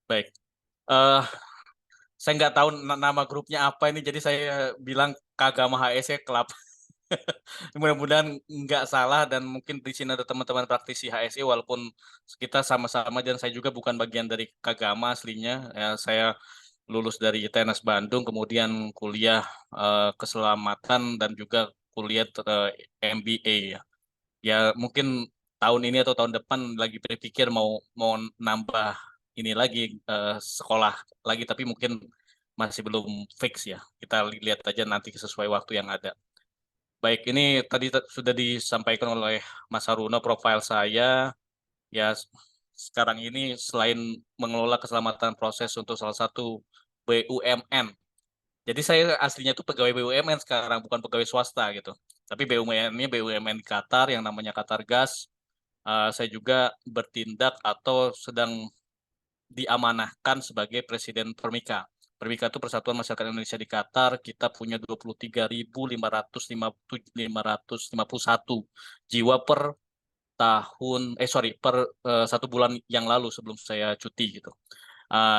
Baik. Eh, saya nggak tahu nama grupnya apa ini, jadi saya bilang Kagama HSE Club. Mudah-mudahan nggak salah dan mungkin di sini ada teman-teman praktisi HSE walaupun kita sama-sama dan saya juga bukan bagian dari Kagama aslinya. Ya, saya lulus dari ITNAS Bandung, kemudian kuliah keselamatan dan juga kuliah MBA ya. Ya mungkin tahun ini atau tahun depan lagi berpikir mau mau nambah ini lagi sekolah lagi tapi mungkin masih belum fix ya. Kita lihat aja nanti sesuai waktu yang ada. Baik, ini tadi sudah disampaikan oleh Mas Haruno profil saya. Ya, sekarang ini selain mengelola keselamatan proses untuk salah satu BUMN. Jadi saya aslinya tuh pegawai BUMN sekarang, bukan pegawai swasta gitu. Tapi BUMN-nya BUMN di Qatar yang namanya Qatar Gas. Saya juga bertindak atau sedang diamanahkan sebagai Presiden Permika. Permika itu Persatuan Masyarakat Indonesia di Qatar. Kita punya 23.551 jiwa per tahun, per 1 bulan yang lalu sebelum saya cuti gitu.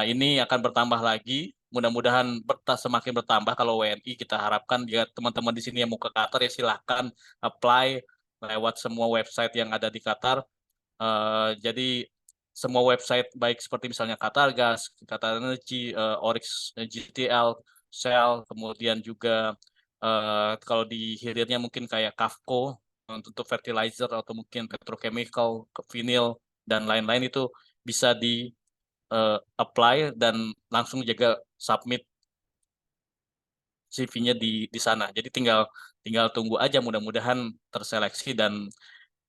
Ini akan bertambah lagi. Mudah-mudahan semakin bertambah kalau WNI kita harapkan ya teman-teman di sini yang mau ke Qatar ya silahkan apply lewat semua website yang ada di Qatar. Jadi semua website baik seperti misalnya Qatar Gas, Qatar Energy, Oryx GTL, Shell, kemudian juga kalau di hilirnya mungkin kayak Qafco untuk fertilizer atau mungkin petrochemical, vinil dan lain-lain itu bisa di apply dan langsung juga submit CV-nya di sana. Jadi tinggal tinggal tunggu aja mudah-mudahan terseleksi dan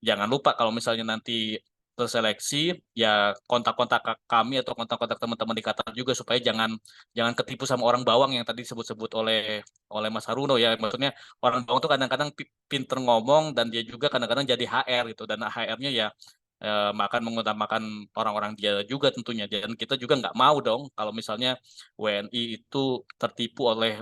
jangan lupa kalau misalnya nanti terseleksi ya kontak-kontak kami atau kontak-kontak teman-teman di Qatar juga supaya jangan jangan ketipu sama orang bawang yang tadi disebut-sebut oleh Mas Haruno ya. Maksudnya orang bawang tuh kadang-kadang pinter ngomong dan dia juga kadang-kadang jadi HR gitu dan HR-nya ya makan mengutamakan orang-orang dia juga tentunya dan kita juga nggak mau dong kalau misalnya WNI itu tertipu oleh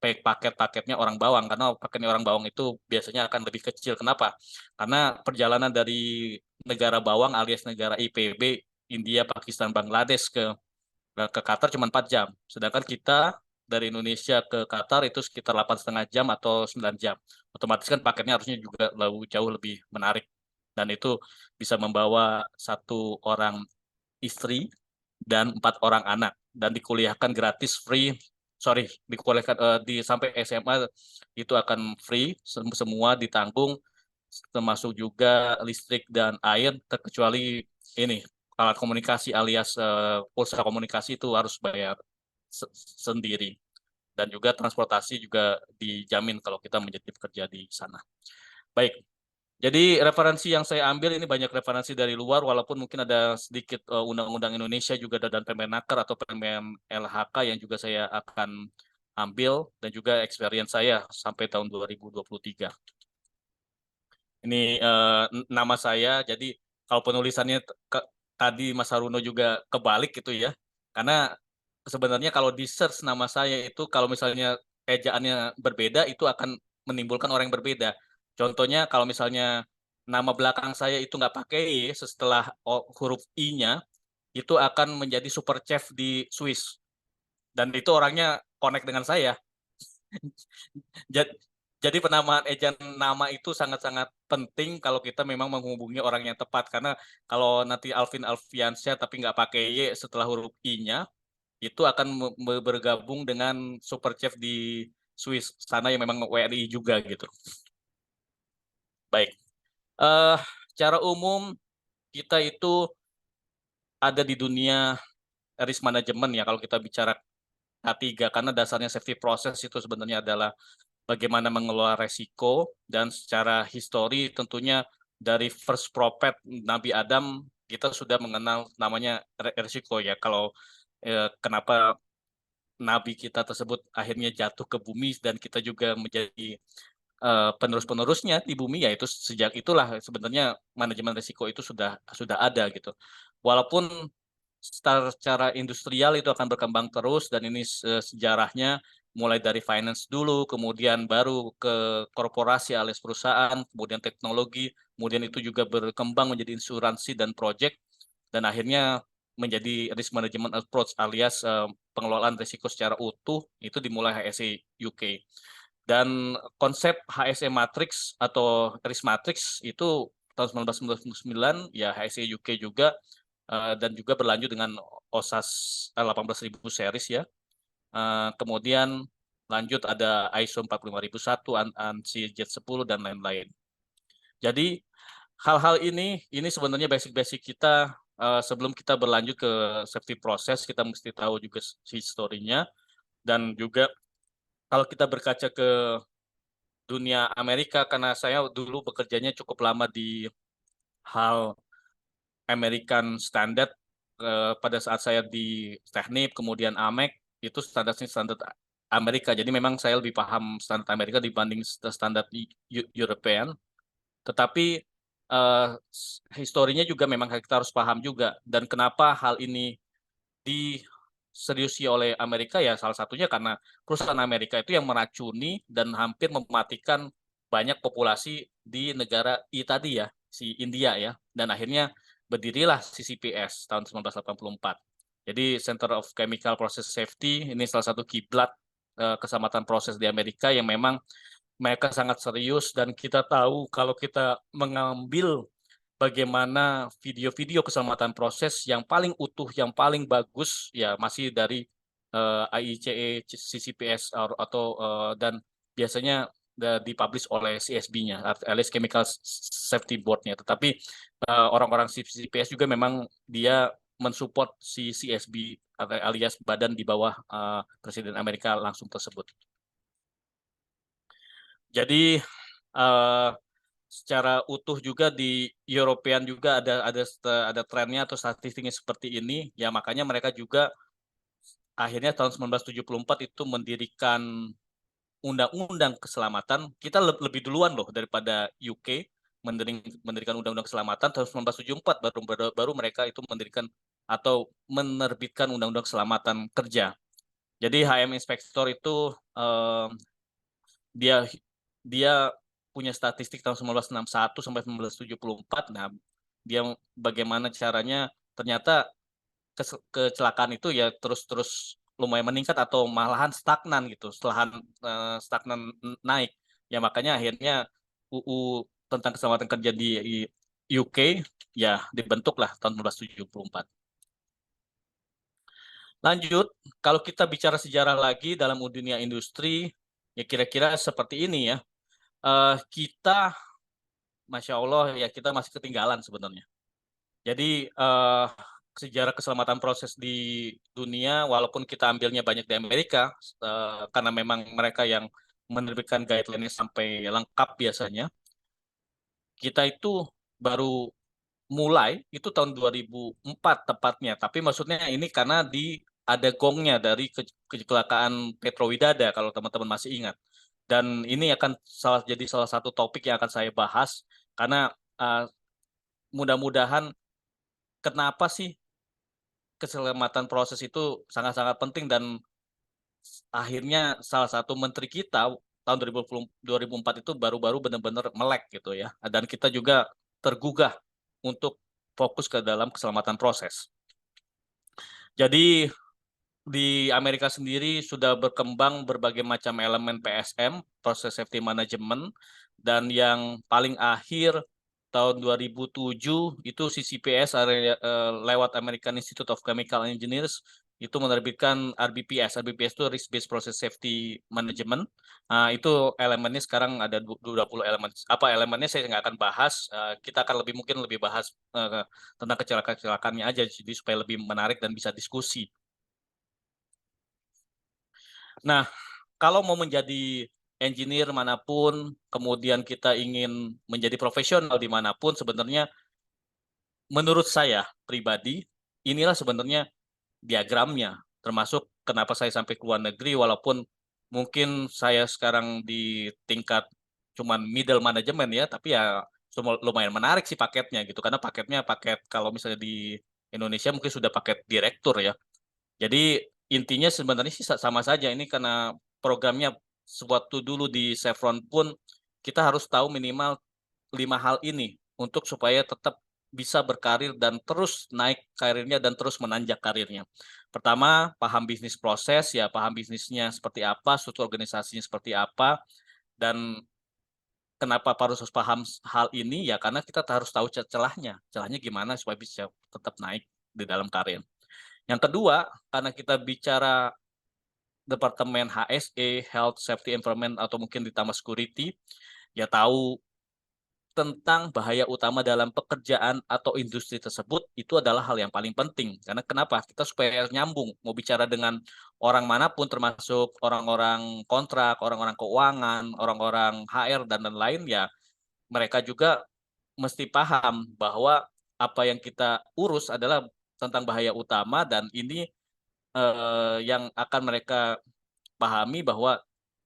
paket-paketnya orang bawang karena paketnya orang bawang itu biasanya akan lebih kecil. Kenapa? Karena perjalanan dari negara bawang alias negara IPB, India, Pakistan, Bangladesh ke Qatar cuma 4 jam. Sedangkan kita dari Indonesia ke Qatar itu sekitar 8,5 jam atau 9 jam. Otomatis kan paketnya harusnya juga jauh lebih menarik. Dan itu bisa membawa 1 orang istri dan 4 orang anak. Dan dikuliahkan gratis, free. Sorry, dikuliahkan sampai SMA itu akan free, semua ditanggung termasuk juga listrik dan air terkecuali ini alat komunikasi alias pulsa komunikasi itu harus bayar sendiri dan juga transportasi juga dijamin kalau kita menjadi pekerja di sana. Baik, jadi referensi yang saya ambil ini banyak referensi dari luar walaupun mungkin ada sedikit undang-undang Indonesia juga ada dan Permenaker atau Permen LHK yang juga saya akan ambil dan juga experience saya sampai tahun 2023. Ini nama saya, jadi kalau penulisannya tadi Mas Haruno juga kebalik gitu ya. Karena sebenarnya kalau di search nama saya itu kalau misalnya ejaannya berbeda itu akan menimbulkan orang yang berbeda. Contohnya kalau misalnya nama belakang saya itu nggak pakai I setelah huruf I-nya itu akan menjadi super chef di Swiss. Dan itu orangnya connect dengan saya. Jadi penamaan ejaan nama itu sangat-sangat penting kalau kita memang menghubungi orang yang tepat karena kalau nanti Alvin Alfiansyah tapi nggak pakai Y setelah huruf I-nya itu akan bergabung dengan super chef di Swiss sana yang memang WNI juga gitu. Baik, eh secara umum kita itu ada di dunia risk management ya kalau kita bicara K3 karena dasarnya safety process itu sebenarnya adalah bagaimana mengelola resiko dan secara histori tentunya dari first prophet Nabi Adam kita sudah mengenal namanya resiko ya. Kalau kenapa Nabi kita tersebut akhirnya jatuh ke bumi dan kita juga menjadi penerus-penerusnya di bumi ya itu sejak itulah sebenarnya manajemen risiko itu sudah ada gitu. Walaupun secara industrial itu akan berkembang terus dan ini sejarahnya mulai dari finance dulu, kemudian baru ke korporasi alias perusahaan, kemudian teknologi, kemudian itu juga berkembang menjadi insuransi dan project dan akhirnya menjadi risk management approach alias pengelolaan risiko secara utuh itu dimulai HSE UK. Dan konsep HSE Matrix atau risk matrix itu tahun 1999 ya HSE UK juga dan juga berlanjut dengan OSAS 18.000 series ya. Kemudian lanjut ada ISO 45001, ANSI J10 dan lain-lain. Jadi hal-hal ini sebenarnya basic-basic kita sebelum kita berlanjut ke safety process kita mesti tahu juga historinya dan juga kalau kita berkaca ke dunia Amerika karena saya dulu bekerjanya cukup lama di hal American Standard pada saat saya di teknik kemudian AMEC itu standar Amerika jadi memang saya lebih paham standar Amerika dibanding standar European tetapi historinya juga memang kita harus paham juga dan kenapa hal ini diseriusi oleh Amerika ya salah satunya karena perusahaan Amerika itu yang meracuni dan hampir mematikan banyak populasi di negara tadi ya si India ya dan akhirnya berdirilah CCPS tahun 1984. Jadi Center of Chemical Process Safety ini salah satu kiblat keselamatan proses di Amerika yang memang mereka sangat serius dan kita tahu kalau kita mengambil bagaimana video-video keselamatan proses yang paling utuh, yang paling bagus ya masih dari IICE, CCPS atau dan biasanya dipublish oleh CSB-nya, alias Chemical Safety Board-nya. Tetapi orang-orang CCPS juga memang dia mensupport si CSB alias badan di bawah Presiden Amerika langsung tersebut. Jadi secara utuh juga di European juga ada trennya atau statistiknya seperti ini ya makanya mereka juga akhirnya tahun 1974 itu mendirikan undang-undang keselamatan kita lebih duluan loh daripada UK mendirikan undang-undang keselamatan tahun 1974 baru mereka itu mendirikan atau menerbitkan undang-undang keselamatan kerja. Jadi HM Inspector itu dia punya statistik tahun 1961 sampai 1974. Nah, dia bagaimana caranya ternyata kecelakaan itu ya terus lumayan meningkat atau malahan stagnan gitu. Setelah stagnan naik. Ya makanya akhirnya UU tentang keselamatan kerja di UK ya dibentuklah tahun 1974. Lanjut, kalau kita bicara sejarah lagi dalam dunia industri, ya kira-kira seperti ini ya. Kita, Masya Allah, ya kita masih ketinggalan sebenarnya. Jadi sejarah keselamatan proses di dunia, walaupun kita ambilnya banyak di Amerika, karena memang mereka yang menerbitkan guideline-nya sampai lengkap biasanya, kita itu baru mulai itu tahun 2004 tepatnya. Tapi maksudnya ini karena ada gongnya dari kecelakaan Petrowidada kalau teman-teman masih ingat. Dan ini akan jadi salah satu topik yang akan saya bahas karena mudah-mudahan kenapa sih keselamatan proses itu sangat-sangat penting dan akhirnya salah satu menteri kita tahun 2004 itu baru-baru benar-benar melek gitu ya. Dan kita juga tergugah untuk fokus ke dalam keselamatan proses. Jadi di Amerika sendiri sudah berkembang berbagai macam elemen PSM, Process Safety Management, dan yang paling akhir tahun 2007 itu CCPS lewat American Institute of Chemical Engineers itu menerbitkan RBPS. RBPS itu Risk Based Process Safety Management. Nah, itu elemennya sekarang ada 20 elemen. Apa elemennya saya nggak akan bahas. Kita akan mungkin lebih bahas tentang kecelakaan-kecelakaannya aja, jadi supaya lebih menarik dan bisa diskusi. Nah, kalau mau menjadi engineer manapun, kemudian kita ingin menjadi profesional dimanapun, sebenarnya menurut saya pribadi, inilah sebenarnya diagramnya, termasuk kenapa saya sampai ke luar negeri, walaupun mungkin saya sekarang di tingkat cuman middle management ya, tapi ya lumayan menarik sih paketnya gitu, karena paketnya paket kalau misalnya di Indonesia mungkin sudah paket direktur ya. Jadi intinya sebenarnya sih sama saja ini karena programnya sewaktu dulu di Chevron pun kita harus tahu minimal 5 hal ini untuk supaya tetap bisa berkarir dan terus naik karirnya dan terus menanjak karirnya. Pertama, paham bisnis proses, ya paham bisnisnya seperti apa, struktur organisasinya seperti apa, dan kenapa harus paham hal ini, ya karena kita harus tahu celahnya. Celahnya gimana supaya bisa tetap naik di dalam karir. Yang kedua, karena kita bicara departemen HSE, Health, Safety, Environment, atau mungkin ditambah security, ya tahu tentang bahaya utama dalam pekerjaan atau industri tersebut itu adalah hal yang paling penting. Karena kenapa? Kita supaya nyambung, mau bicara dengan orang manapun, termasuk orang-orang kontrak, orang-orang keuangan, orang-orang HR, dan lain-lain, ya mereka juga mesti paham bahwa apa yang kita urus adalah tentang bahaya utama, dan ini yang akan mereka pahami bahwa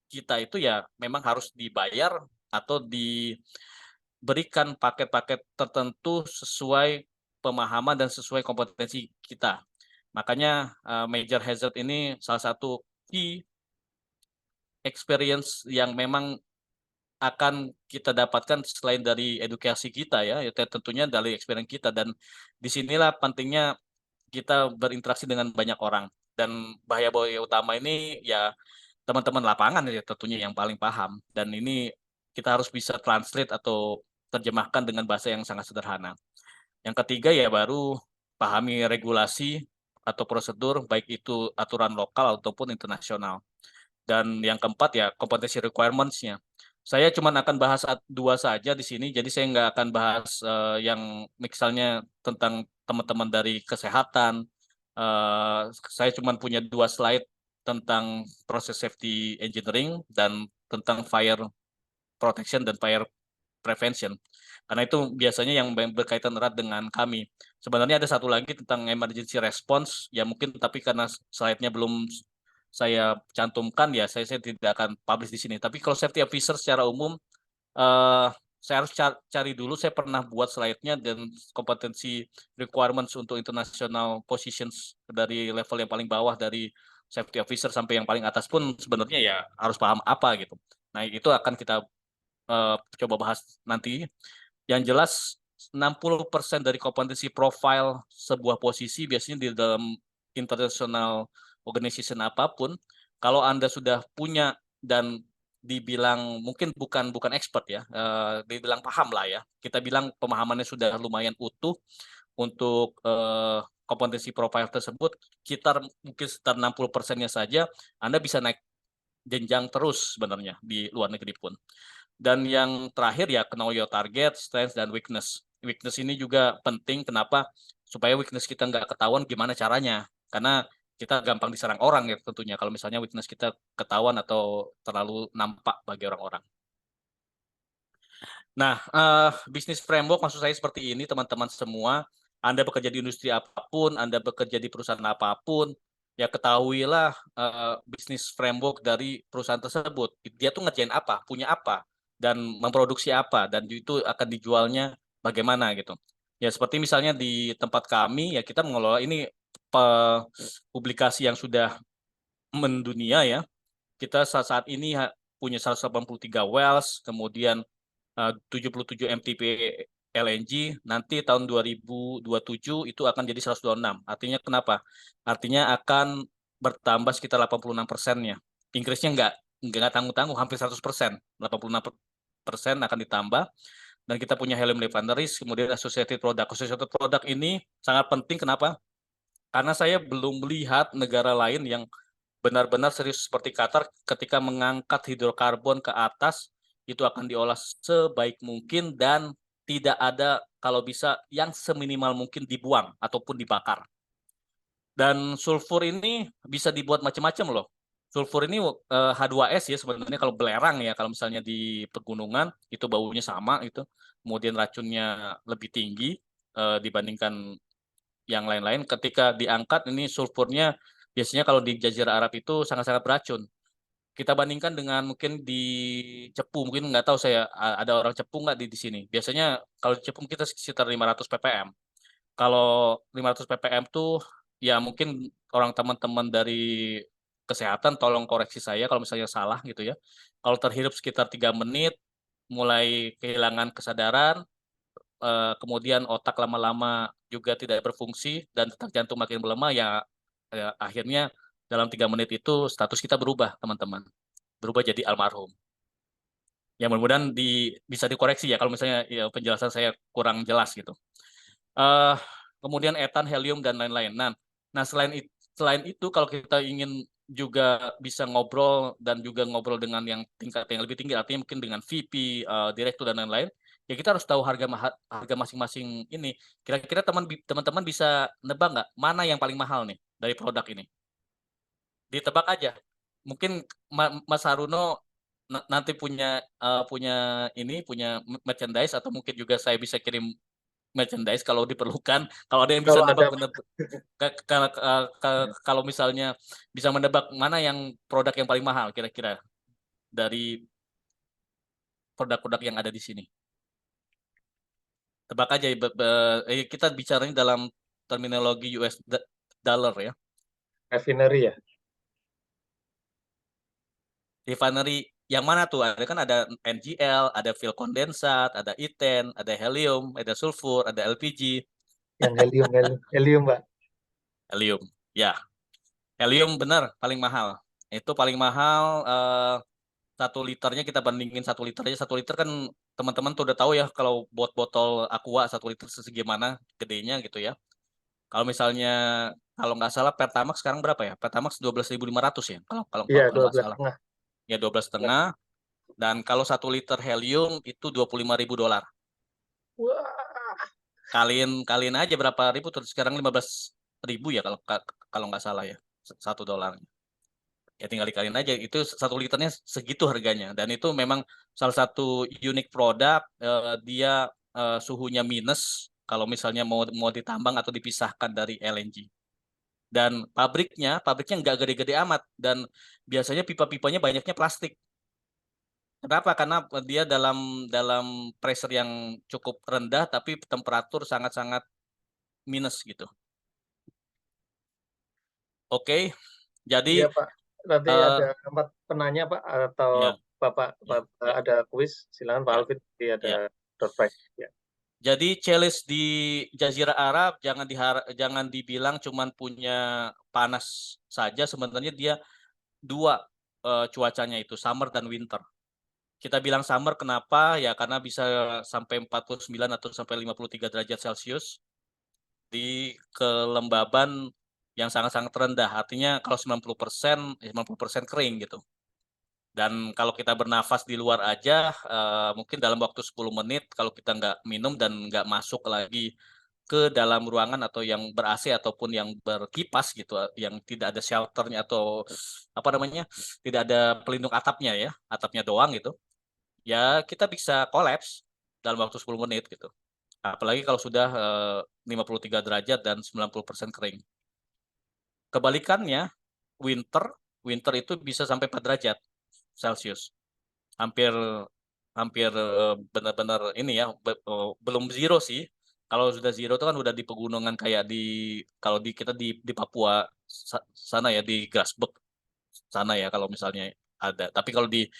kita itu ya memang harus dibayar atau diberikan paket-paket tertentu sesuai pemahaman dan sesuai kompetensi kita. Makanya major hazard ini salah satu key experience yang memang akan kita dapatkan selain dari edukasi kita, ya tentunya dari experience kita, dan disinilah pentingnya kita berinteraksi dengan banyak orang, dan bahaya-bahaya utama ini ya teman-teman lapangan ya tentunya yang paling paham, dan ini kita harus bisa translate atau terjemahkan dengan bahasa yang sangat sederhana. Yang ketiga ya baru pahami regulasi atau prosedur, baik itu aturan lokal ataupun internasional. Dan yang keempat ya kompetensi requirements-nya. Saya cuma akan bahas dua saja di sini, jadi saya nggak akan bahas yang misalnya tentang teman-teman dari kesehatan. Saya cuma punya dua slide tentang proses safety engineering dan tentang fire protection dan fire prevention. Karena itu biasanya yang berkaitan erat dengan kami. Sebenarnya ada satu lagi tentang emergency response, ya mungkin tapi karena slide-nya belum saya cantumkan, ya saya tidak akan publish di sini. Tapi kalau safety officer secara umum, eh, saya harus cari dulu, saya pernah buat slide-nya, dan kompetensi requirements untuk international positions dari level yang paling bawah dari safety officer sampai yang paling atas pun sebenarnya ya harus paham apa gitu. Nah, itu akan kita coba bahas nanti. Yang jelas 60% dari kompetensi profile sebuah posisi biasanya di dalam international organization apapun, kalau Anda sudah punya dan dibilang mungkin bukan bukan expert ya, dibilang paham lah ya. Kita bilang pemahamannya sudah lumayan utuh untuk kompetensi profile tersebut, mungkin sekitar 60%-nya saja, Anda bisa naik jenjang terus sebenarnya di luar negeri pun. Dan yang terakhir ya know your target, strength, dan weakness. Weakness ini juga penting, kenapa? Supaya weakness kita nggak ketahuan gimana caranya. Karena kita gampang diserang orang ya tentunya kalau misalnya weakness kita ketahuan atau terlalu nampak bagi orang-orang. Nah, bisnis framework maksud saya seperti ini teman-teman semua. Anda bekerja di industri apapun, Anda bekerja di perusahaan apapun, ya ketahuilah bisnis framework dari perusahaan tersebut. Dia tuh ngerjain apa, punya apa, dan memproduksi apa, dan itu akan dijualnya bagaimana gitu. Ya seperti misalnya di tempat kami, ya kita mengelola ini publikasi yang sudah mendunia ya. Kita saat ini punya 183 wells, kemudian 77 MTP LNG, nanti tahun 2027 itu akan jadi 126. Artinya kenapa? Artinya akan bertambah sekitar 86%-nya. Increase-nya nggak tanggung-tanggung, hampir 100%. 86% akan ditambah. Dan kita punya helium refineries, kemudian associated product. Associated product ini sangat penting, kenapa? Karena saya belum melihat negara lain yang benar-benar serius seperti Qatar ketika mengangkat hidrokarbon ke atas, itu akan diolah sebaik mungkin dan tidak ada kalau bisa yang seminimal mungkin dibuang ataupun dibakar. Dan sulfur ini bisa dibuat macam-macam loh. Sulfur ini H2S ya sebenarnya, kalau belerang ya, kalau misalnya di pegunungan itu baunya sama itu. Kemudian racunnya lebih tinggi dibandingkan yang lain-lain. Ketika diangkat ini sulfurnya biasanya kalau di Jazirah Arab itu sangat-sangat beracun. Kita bandingkan dengan mungkin di Cepu, mungkin nggak tahu saya ada orang Cepu nggak di sini. Biasanya kalau di Cepu kita sekitar 500 ppm. Kalau 500 ppm tuh ya mungkin orang teman-teman dari kesehatan tolong koreksi saya kalau misalnya salah gitu ya. Kalau terhirup sekitar 3 menit mulai kehilangan kesadaran, kemudian otak lama-lama juga tidak berfungsi dan detak jantung makin melemah, ya akhirnya dalam 3 menit itu status kita berubah, teman-teman. Berubah jadi almarhum. Ya mudah-mudahan bisa dikoreksi ya kalau misalnya ya, penjelasan saya kurang jelas gitu. Uh, Kemudian etan, helium, dan lain-lain. Nah selain itu kalau kita ingin juga bisa ngobrol dan juga ngobrol dengan yang tingkat yang lebih tinggi, artinya mungkin dengan VP, direktur, dan lain-lain, ya kita harus tahu harga masing-masing ini. Kira-kira teman-teman bisa nebak nggak mana yang paling mahal nih dari produk ini? Ditebak aja. Mungkin Mas Haruno nanti punya merchandise, atau mungkin juga saya bisa kirim merchandise kalau diperlukan. Kalau ada yang bisa Kalau ada nebak, kalau misalnya bisa menebak mana yang produk yang paling mahal kira-kira dari produk-produk yang ada di sini. Tebak aja, kita bicaranya dalam terminologi US dollar ya. refinery ya. Refinery yang mana tuh? Ada kan ada NGL, ada fuel kondensat, ada ethane, ada helium, ada sulfur, ada LPG. Yang helium, Mbak. Helium. Ya, helium benar paling mahal. Itu paling mahal, 1 liternya kita bandingin 1 liter aja. 1 liter kan teman-teman tuh udah tahu ya kalau buat botol Aqua 1 liter segimana gedenya gitu ya. Kalau misalnya kalau nggak salah Pertamax sekarang berapa ya? Pertamax 12.500 ya. Kalau kalau Iya, kalau dua nggak belas salah. setengah. Ya 12,5. Dan kalau 1 liter helium itu $25.000. Wah, Kaliin aja berapa ribu terus sekarang 15.000 ya kalau nggak salah ya, $1. Ya tinggal dikaliin aja, itu 1 liternya segitu harganya. Dan itu memang salah satu unik produk, dia suhunya minus kalau misalnya mau ditambang atau dipisahkan dari LNG. Dan pabriknya nggak gede-gede amat, dan biasanya pipa-pipanya banyaknya plastik. Kenapa? Karena dia dalam dalam pressure yang cukup rendah tapi temperatur sangat-sangat minus gitu. Oke, jadi iya Pak. Nanti uh, ada 4 penanya Pak, atau ya, Bapak, ya, ya, ada kuis, silakan Pak ya, Alvin. Nanti ada ya. door prize. Ya. Jadi challenge di Jazirah Arab jangan dibilang cuman punya panas saja, sebenarnya dia dua, cuacanya itu summer dan winter. Kita bilang summer kenapa? Ya karena bisa sampai 49 atau sampai 53 derajat Celcius di kelembaban yang sangat-sangat rendah. Artinya kalau 90%, 90% kering gitu. Dan kalau kita bernafas di luar aja, mungkin dalam waktu 10 menit, kalau kita nggak minum dan nggak masuk lagi ke dalam ruangan atau yang ber-AC ataupun yang berkipas gitu, yang tidak ada shelternya atau apa namanya, tidak ada pelindung atapnya ya, atapnya doang gitu, ya kita bisa kolaps dalam waktu 10 menit gitu. Apalagi kalau sudah 53 derajat dan 90% kering. Kebalikannya, winter, winter itu bisa sampai 4 derajat Celcius. Hampir hampir benar-benar ini ya, belum zero sih. Kalau sudah zero itu kan udah di pegunungan kayak kalau kita di Papua sana ya, di Grasberg sana ya kalau misalnya ada. Tapi kalau di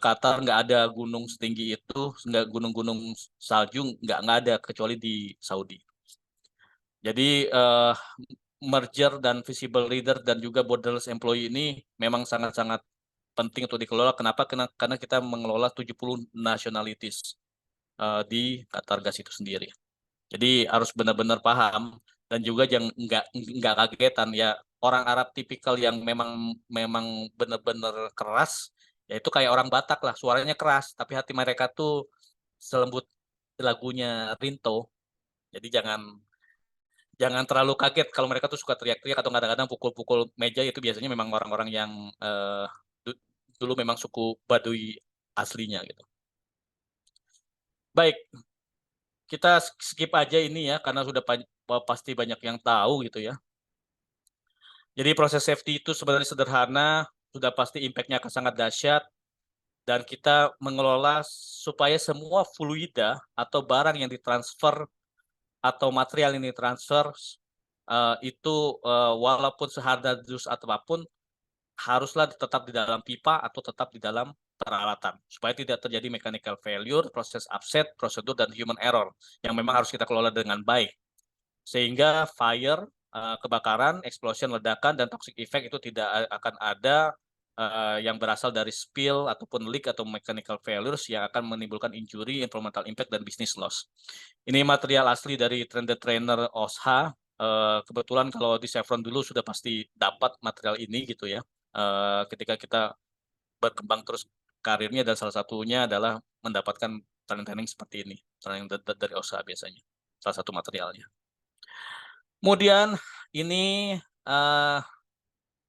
Qatar nggak ada gunung setinggi itu, nggak gunung-gunung salju, nggak ada kecuali di Saudi. Jadi merger dan visible leader dan juga borderless employee ini memang sangat-sangat penting untuk dikelola. Kenapa? Karena kita mengelola 70 nationalities di Qatar Gas itu sendiri. Jadi harus benar-benar paham, dan juga jangan nggak kagetan ya, orang Arab tipikal yang memang memang benar-benar keras, yaitu kayak orang Batak lah, suaranya keras tapi hati mereka tuh selembut lagunya Rinto. Jadi jangan jangan terlalu kaget kalau mereka tuh suka teriak-teriak atau kadang-kadang pukul-pukul meja, itu biasanya memang orang-orang yang dulu memang suku Baduy aslinya gitu. Baik, kita skip aja ini ya karena sudah pasti banyak yang tahu gitu ya. Jadi proses safety itu sebenarnya sederhana, sudah pasti impact-nya akan sangat dahsyat, dan kita mengelola supaya semua fluida atau barang yang ditransfer atau material yang ditransfer itu walaupun sehardus atau apapun haruslah tetap di dalam pipa atau tetap di dalam peralatan supaya tidak terjadi mechanical failure, proses upset, prosedur dan human error yang memang harus kita kelola dengan baik sehingga fire, kebakaran, explosion, ledakan dan toxic effect itu tidak akan ada yang berasal dari spill ataupun leak atau mechanical failures yang akan menimbulkan injury, environmental impact dan business loss. Ini material asli dari Trended Trainer OSHA. Kebetulan kalau di Chevron dulu sudah pasti dapat material ini gitu ya. Ketika kita berkembang terus karirnya dan salah satunya adalah mendapatkan training seperti ini, training dari OSHA biasanya, salah satu materialnya. Kemudian ini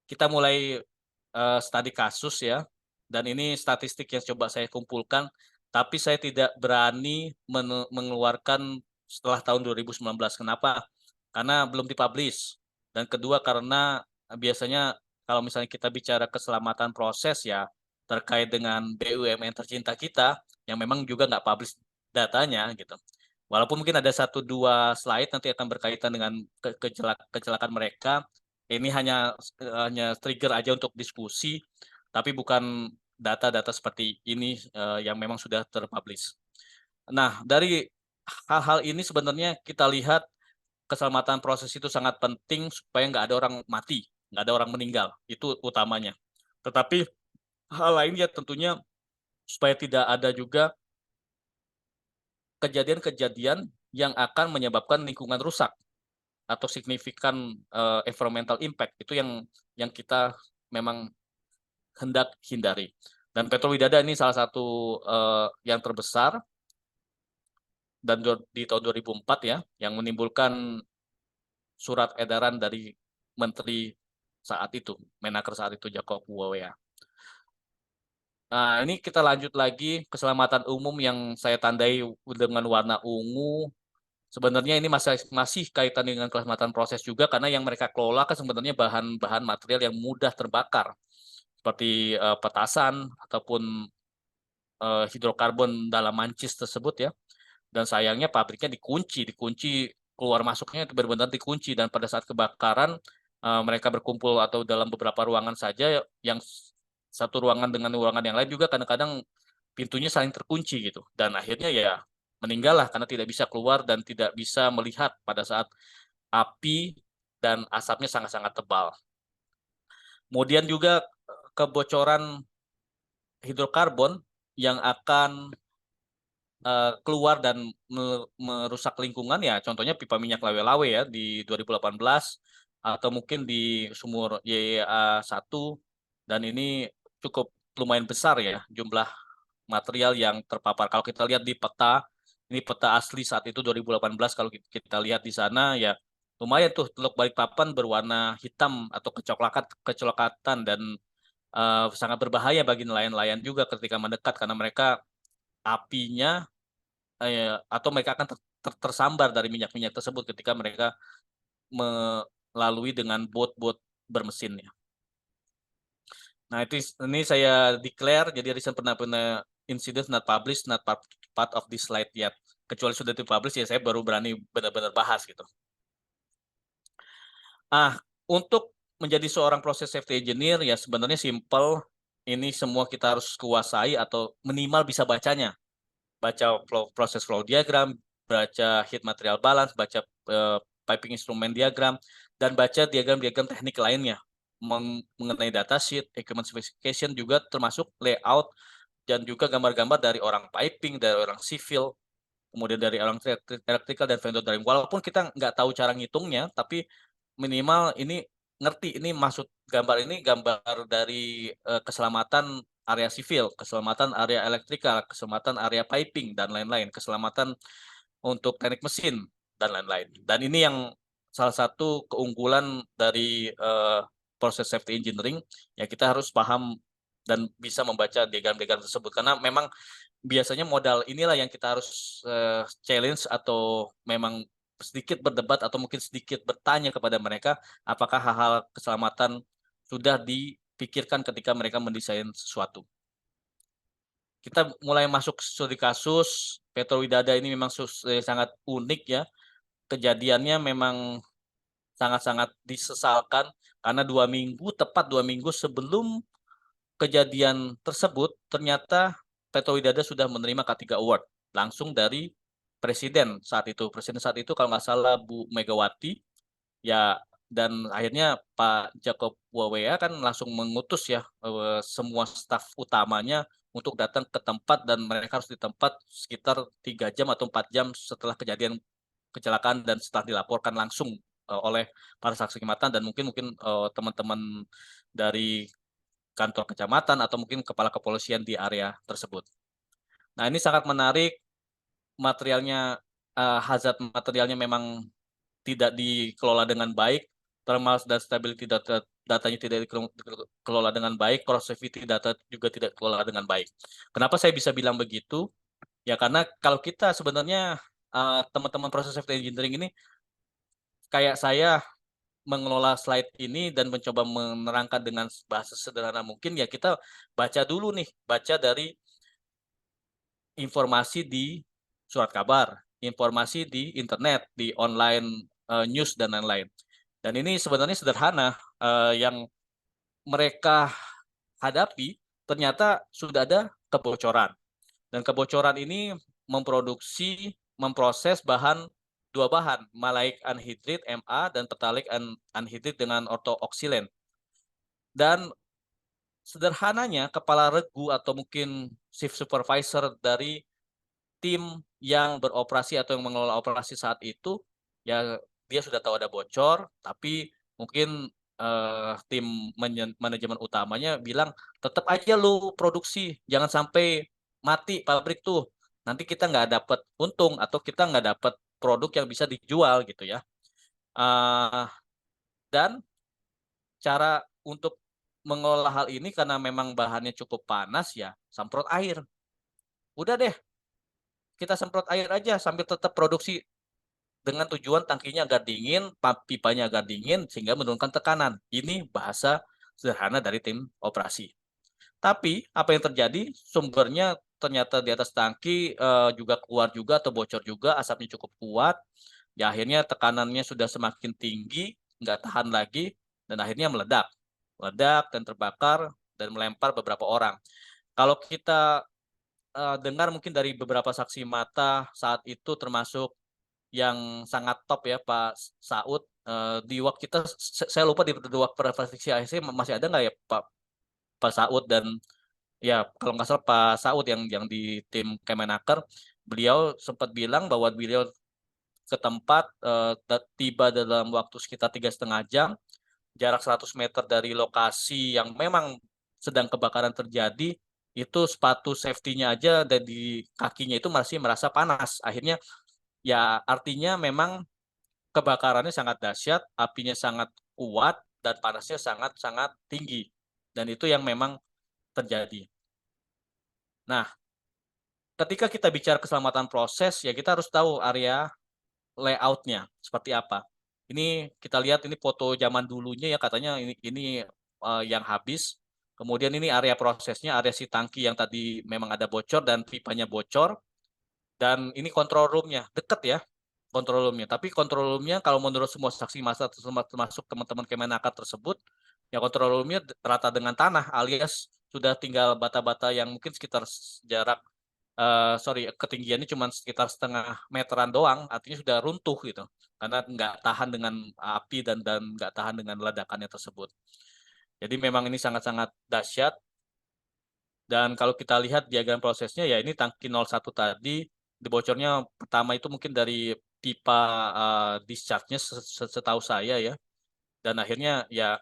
kita mulai studi kasus ya, dan ini statistik yang coba saya kumpulkan, tapi saya tidak berani mengeluarkan setelah tahun 2019. Kenapa? Karena belum dipublish. Dan kedua karena biasanya kalau misalnya kita bicara keselamatan proses ya, terkait dengan BUMN tercinta kita, yang memang juga nggak publish datanya gitu. Walaupun mungkin ada 1-2 slide nanti akan berkaitan dengan kecelakaan mereka, ini hanya trigger aja untuk diskusi, tapi bukan data-data seperti ini yang memang sudah terpublish. Nah, dari hal-hal ini sebenarnya kita lihat keselamatan proses itu sangat penting supaya nggak ada orang mati, nggak ada orang meninggal, itu utamanya. Tetapi hal lain ya tentunya supaya tidak ada juga kejadian-kejadian yang akan menyebabkan lingkungan rusak atau signifikan environmental impact itu yang kita memang hendak hindari. Dan Petrowidada ini salah satu yang terbesar dan di tahun 2004 ya yang menimbulkan surat edaran dari Menteri saat itu, Menaker saat itu Jacob Woea. Nah, ini kita lanjut lagi keselamatan umum yang saya tandai dengan warna ungu. Sebenarnya ini masih kaitan dengan keselamatan proses juga karena yang mereka kelola kan sebenarnya bahan-bahan material yang mudah terbakar seperti petasan ataupun hidrokarbon dalam mancis tersebut ya. Dan sayangnya pabriknya dikunci keluar masuknya benar-benar dikunci dan pada saat kebakaran mereka berkumpul atau dalam beberapa ruangan saja yang satu ruangan dengan ruangan yang lain juga kadang-kadang pintunya saling terkunci gitu dan akhirnya ya meninggallah karena tidak bisa keluar dan tidak bisa melihat pada saat api dan asapnya sangat-sangat tebal. Kemudian juga kebocoran hidrokarbon yang akan keluar dan merusak lingkungan ya contohnya pipa minyak Lawe-Lawe ya di 2018 atau mungkin di sumur YEA 1 dan ini cukup lumayan besar ya jumlah material yang terpapar. Kalau kita lihat di peta, ini peta asli saat itu 2018 kalau kita lihat di sana ya lumayan tuh Teluk Balikpapan berwarna hitam atau kecoklatan dan sangat berbahaya bagi nelayan-nelayan juga ketika mendekat karena mereka apinya atau mereka akan tersambar dari minyak-minyak tersebut ketika mereka melalui dengan bot-bot bermesin ya. Nah, ini saya declare jadi recent pernah incident not published, not part of this slide yet. Kecuali sudah dipublish ya saya baru berani benar-benar bahas gitu. Untuk menjadi seorang proses safety engineer ya sebenarnya simple. Ini semua kita harus kuasai atau minimal bisa bacanya. Baca proses flow diagram, baca heat material balance, baca piping instrument diagram, dan baca diagram-diagram teknik lainnya mengenai datasheet, equipment specification juga termasuk layout dan juga gambar-gambar dari orang piping, dari orang civil, kemudian dari orang electrical dan vendor drawing. Walaupun kita nggak tahu cara ngitungnya, tapi minimal ini ngerti ini maksud gambar ini gambar dari keselamatan area sivil, keselamatan area elektrikal, keselamatan area piping dan lain-lain, keselamatan untuk teknik mesin dan lain-lain. Dan ini yang salah satu keunggulan dari proses safety engineering ya kita harus paham dan bisa membaca diagram-diagram tersebut karena memang biasanya modal inilah yang kita harus challenge atau memang sedikit berdebat atau mungkin sedikit bertanya kepada mereka apakah hal-hal keselamatan sudah dipikirkan ketika mereka mendesain sesuatu. Kita mulai masuk studi kasus, Petrowidada ini memang sangat unik ya. Kejadiannya memang sangat-sangat disesalkan karena tepat 2 minggu sebelum kejadian tersebut ternyata Petro-Widada sudah menerima K3 Award langsung dari presiden saat itu. Presiden saat itu kalau nggak salah Bu Megawati, ya, dan akhirnya Pak Jacob Wawea kan langsung mengutus ya semua staf utamanya untuk datang ke tempat, dan mereka harus di tempat sekitar 3 jam atau 4 jam setelah kejadian kecelakaan dan setelah dilaporkan langsung oleh para saksi kecamatan dan mungkin mungkin teman-teman dari kantor kecamatan atau mungkin kepala kepolisian di area tersebut. Nah, ini sangat menarik, materialnya, hazard materialnya memang tidak dikelola dengan baik, thermal dan stability datanya tidak dikelola dengan baik, porosity data juga tidak dikelola dengan baik. Kenapa saya bisa bilang begitu? Ya karena kalau kita sebenarnya teman-teman proses safety engineering ini kayak saya mengelola slide ini dan mencoba menerangkan dengan bahasa sederhana mungkin, ya kita baca dulu nih, baca dari informasi di surat kabar, informasi di internet, di online news dan lain-lain. Dan ini sebenarnya sederhana, yang mereka hadapi ternyata sudah ada kebocoran. Dan kebocoran ini memproses dua bahan, maleic anhydride MA dan phthalic anhydride dengan ortooksilen. Dan sederhananya kepala regu atau mungkin shift supervisor dari tim yang beroperasi atau yang mengelola operasi saat itu, ya dia sudah tahu ada bocor, tapi mungkin tim manajemen utamanya bilang, tetap aja lu produksi, jangan sampai mati pabrik tuh. Nanti kita nggak dapat untung atau kita nggak dapat produk yang bisa dijual gitu ya. Dan cara untuk mengolah hal ini karena memang bahannya cukup panas ya, semprot air. Udah deh, kita semprot air aja sambil tetap produksi dengan tujuan tangkinya agar dingin, pipanya agar dingin sehingga menurunkan tekanan. Ini bahasa sederhana dari tim operasi. Tapi apa yang terjadi? Sumbernya ternyata di atas tangki juga keluar juga atau bocor juga, asapnya cukup kuat. Ya akhirnya tekanannya sudah semakin tinggi, nggak tahan lagi, dan akhirnya meledak. Meledak dan terbakar dan melempar beberapa orang. Kalau kita dengar mungkin dari beberapa saksi mata saat itu termasuk yang sangat top ya Pak Saud, di waktu kita saya lupa di waktu prefleksi ASC masih ada nggak ya Pak Saud, dan ya kalau nggak salah Pak Saud yang di tim Kemenaker, beliau sempat bilang bahwa beliau ke tempat, tiba dalam waktu sekitar 3,5 jam, jarak 100 meter dari lokasi yang memang sedang kebakaran terjadi, itu sepatu safety-nya aja dan di kakinya itu masih merasa panas. Akhirnya ya artinya memang kebakarannya sangat dahsyat, apinya sangat kuat, dan panasnya sangat-sangat tinggi. Dan itu yang memang terjadi. Nah, ketika kita bicara keselamatan proses, ya kita harus tahu area layout-nya seperti apa. Ini kita lihat ini foto zaman dulunya ya, katanya ini yang habis. Kemudian ini area prosesnya, area si tangki yang tadi memang ada bocor dan pipanya bocor. Dan ini control room-nya, deket ya control room-nya. Tapi control room-nya kalau menurut semua saksi mata termasuk teman-teman Kemenaker tersebut, ya control room-nya rata dengan tanah alias sudah tinggal bata-bata yang mungkin sekitar jarak ketinggiannya cuma sekitar setengah meteran doang, artinya sudah runtuh gitu. Karena nggak tahan dengan api dan nggak tahan dengan ledakannya tersebut. Jadi memang ini sangat-sangat dahsyat. Dan kalau kita lihat diagram prosesnya, ya ini tangki 01 tadi, bocornya pertama itu mungkin dari pipa discharge-nya setahu saya ya. Dan akhirnya ya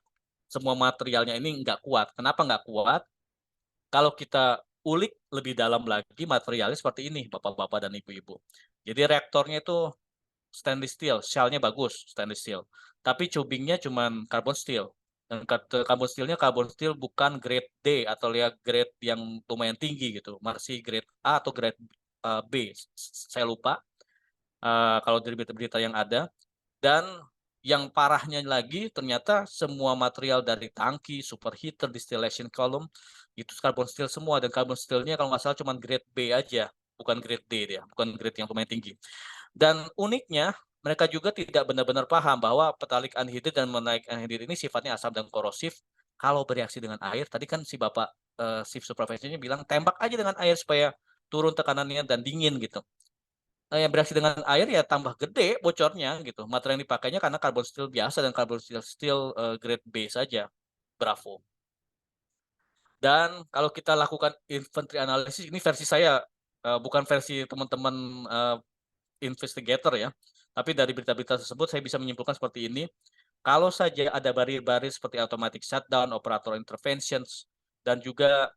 semua materialnya ini nggak kuat. Kenapa nggak kuat? Kalau kita ulik lebih dalam lagi, materialnya seperti ini, Bapak-bapak dan Ibu-ibu. Jadi reaktornya itu stainless steel, shell-nya bagus, stainless steel. Tapi cubingnya cuma carbon steel. Dan carbon steel bukan grade D atau ya grade yang lumayan tinggi gitu. Masih grade A atau grade B. Saya lupa kalau dari berita-berita yang ada. Dan yang parahnya lagi ternyata semua material dari tangki, superheater, distillation column itu carbon steel semua, dan carbon steel-nya kalau nggak salah cuma grade B aja, bukan grade D dia, bukan grade yang lumayan tinggi. Dan uniknya mereka juga tidak benar-benar paham bahwa phthalic anhydride dan maleic anhydride ini sifatnya asam dan korosif. Kalau bereaksi dengan air, tadi kan si Bapak shift supervisornya bilang tembak aja dengan air supaya turun tekanannya dan dingin gitu. Yang bereaksi dengan air ya tambah gede bocornya gitu. Material yang dipakainya karena carbon steel biasa dan carbon steel grade B saja. Bravo. Dan kalau kita lakukan inventory analysis, ini versi saya, bukan versi teman-teman investigator ya. Tapi dari berita-berita tersebut saya bisa menyimpulkan seperti ini. Kalau saja ada barrier-barrier seperti automatic shutdown, operator interventions, dan juga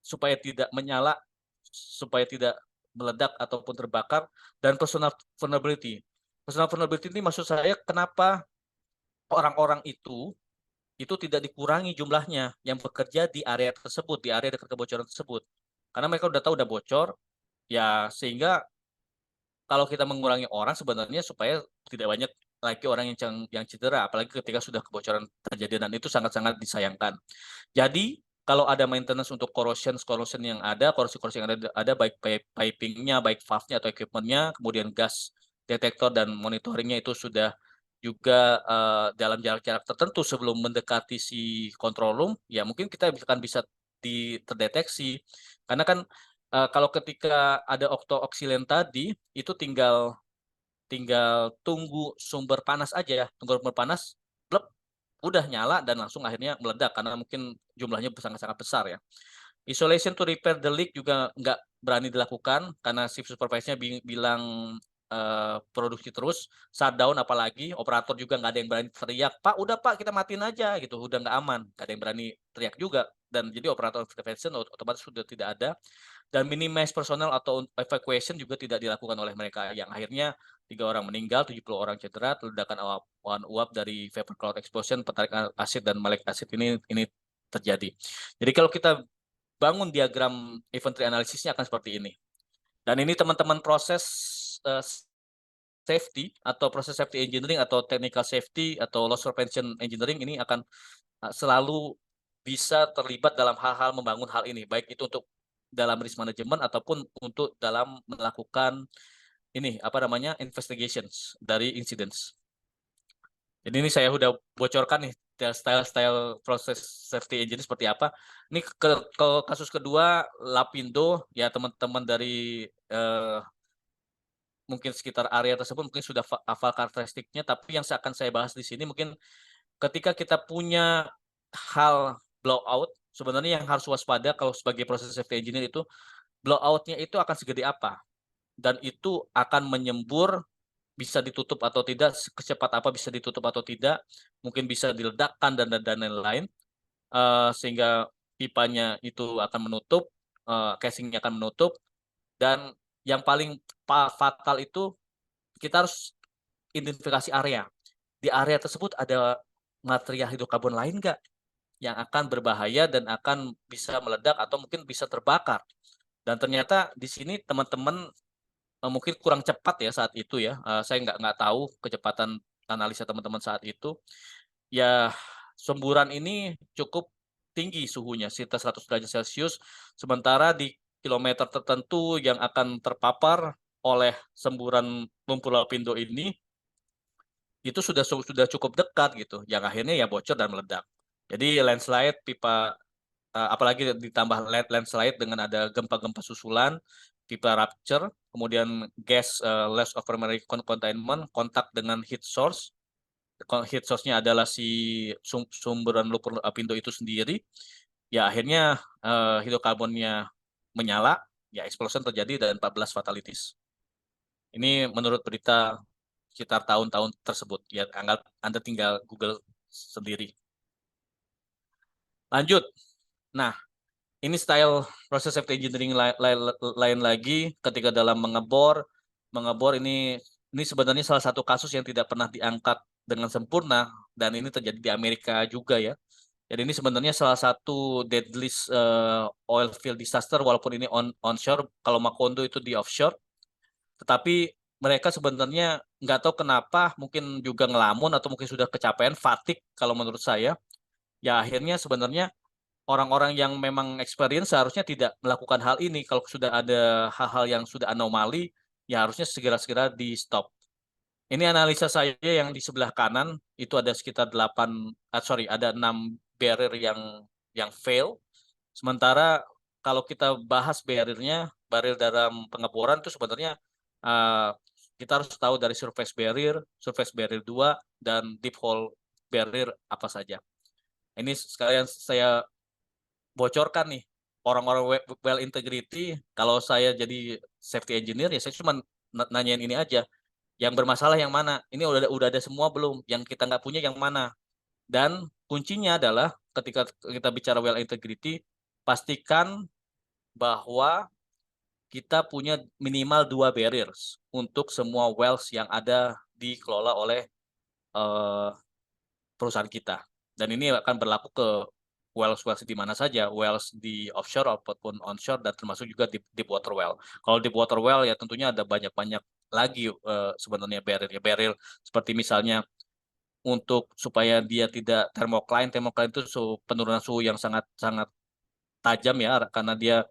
supaya tidak menyala, supaya tidak meledak ataupun terbakar, dan personal vulnerability. Personal vulnerability ini maksud saya kenapa orang-orang itu tidak dikurangi jumlahnya yang bekerja di area tersebut, di area dekat kebocoran tersebut. Karena mereka udah tahu udah bocor, ya sehingga kalau kita mengurangi orang sebenarnya supaya tidak banyak lagi orang yang cedera, apalagi ketika sudah kebocoran terjadi dan itu sangat-sangat disayangkan. Jadi kalau ada maintenance untuk corrosion yang ada, korosi-korosi yang ada baik piping-nya, baik valve-nya atau equipment-nya, kemudian gas detektor dan monitoringnya itu sudah juga dalam jarak-jarak tertentu sebelum mendekati si control room, ya mungkin kita akan bisa terdeteksi. Karena kan kalau ketika ada oksilen tadi, itu tinggal tunggu sumber panas aja, tunggu sumber panas, blep, udah nyala dan langsung akhirnya meledak karena mungkin jumlahnya sangat-sangat besar ya. Isolation to repair the leak juga nggak berani dilakukan karena shift supervisor-nya bilang produksi terus, shutdown apalagi, operator juga nggak ada yang berani teriak, Pak udah Pak kita matiin aja gitu, udah nggak aman, nggak ada yang berani teriak juga. Dan jadi operator intervention otomatis sudah tidak ada, dan minimize personal atau evacuation juga tidak dilakukan oleh mereka, yang akhirnya 3 orang meninggal, 70 orang cedera, ledakan awan uap dari vapor cloud explosion, petarikan asid dan malic acid ini terjadi. Jadi kalau kita bangun diagram inventory analisisnya akan seperti ini. Dan ini teman-teman proses safety atau proses safety engineering atau technical safety atau loss prevention engineering ini akan selalu bisa terlibat dalam hal-hal membangun hal ini, baik itu untuk dalam risk management ataupun untuk dalam melakukan ini investigations dari incidents. Jadi ini saya udah bocorkan nih style proses safety engineering seperti apa. Ini ke kasus kedua Lapindo, ya teman-teman dari mungkin sekitar area tersebut mungkin sudah hafal karakteristiknya, tapi yang akan saya bahas di sini mungkin ketika kita punya hal blowout, sebenarnya yang harus waspada kalau sebagai proses safety engineer itu, blowout-nya itu akan segede apa, dan itu akan menyembur, bisa ditutup atau tidak, secepat apa bisa ditutup atau tidak, mungkin bisa diledakkan dan lain-lain, sehingga pipanya itu akan menutup, casing-nya akan menutup, dan yang paling fatal itu kita harus identifikasi area. Di area tersebut ada material hidrokarbon lain nggak yang akan berbahaya dan akan bisa meledak atau mungkin bisa terbakar. Dan ternyata di sini teman-teman mungkin kurang cepat ya saat itu ya. Saya nggak tahu kecepatan analisa teman-teman saat itu. Ya, semburan ini cukup tinggi suhunya, sekitar 100 derajat Celcius, sementara di kilometer tertentu yang akan terpapar oleh semburan lumpur lapindo ini, itu sudah cukup dekat gitu, yang akhirnya ya bocor dan meledak. Jadi landslide, pipa, apalagi ditambah landslide dengan ada gempa-gempa susulan, pipa rupture, kemudian gas loss of primary containment, kontak dengan heat source. Heat source-nya adalah si sumberan lumpur lapindo itu sendiri, ya akhirnya hidrokarbonnya menyala, ya explosion terjadi dan 14 fatalities. Ini menurut berita sekitar tahun-tahun tersebut. Ya, Anda tinggal Google sendiri. Lanjut. Nah, ini style proses safety engineering lain lagi ketika dalam mengebor ini sebenarnya salah satu kasus yang tidak pernah diangkat dengan sempurna, dan ini terjadi di Amerika juga ya. Jadi ini sebenarnya salah satu deadliest oil field disaster, walaupun ini onshore, kalau Macondo itu di offshore. Tetapi mereka sebenarnya nggak tahu kenapa, mungkin juga ngelamun atau mungkin sudah kecapean, fatigue kalau menurut saya. Ya akhirnya sebenarnya orang-orang yang memang experience seharusnya tidak melakukan hal ini. Kalau sudah ada hal-hal yang sudah anomali, ya harusnya segera-segera di stop. Ini analisa saya yang di sebelah kanan itu ada sekitar ada 6 barrier yang fail. Sementara kalau kita bahas barrier dalam pengeboran itu sebenarnya kita harus tahu dari surface barrier 2, dan deep hole barrier apa saja. Ini sekalian saya bocorkan nih, orang-orang well integrity, kalau saya jadi safety engineer ya saya cuma nanyain ini aja, yang bermasalah yang mana, ini udah ada semua belum, yang kita nggak punya yang mana. Dan kuncinya adalah ketika kita bicara well integrity, pastikan bahwa kita punya minimal 2 barriers untuk semua wells yang ada dikelola oleh perusahaan kita. Dan ini akan berlaku ke wells di mana saja, wells di offshore ataupun onshore, dan termasuk juga deep water well. Kalau deep water well ya tentunya ada banyak-banyak lagi sebenarnya barrier seperti misalnya untuk supaya dia tidak thermocline itu penurunan suhu yang sangat sangat tajam ya, karena dia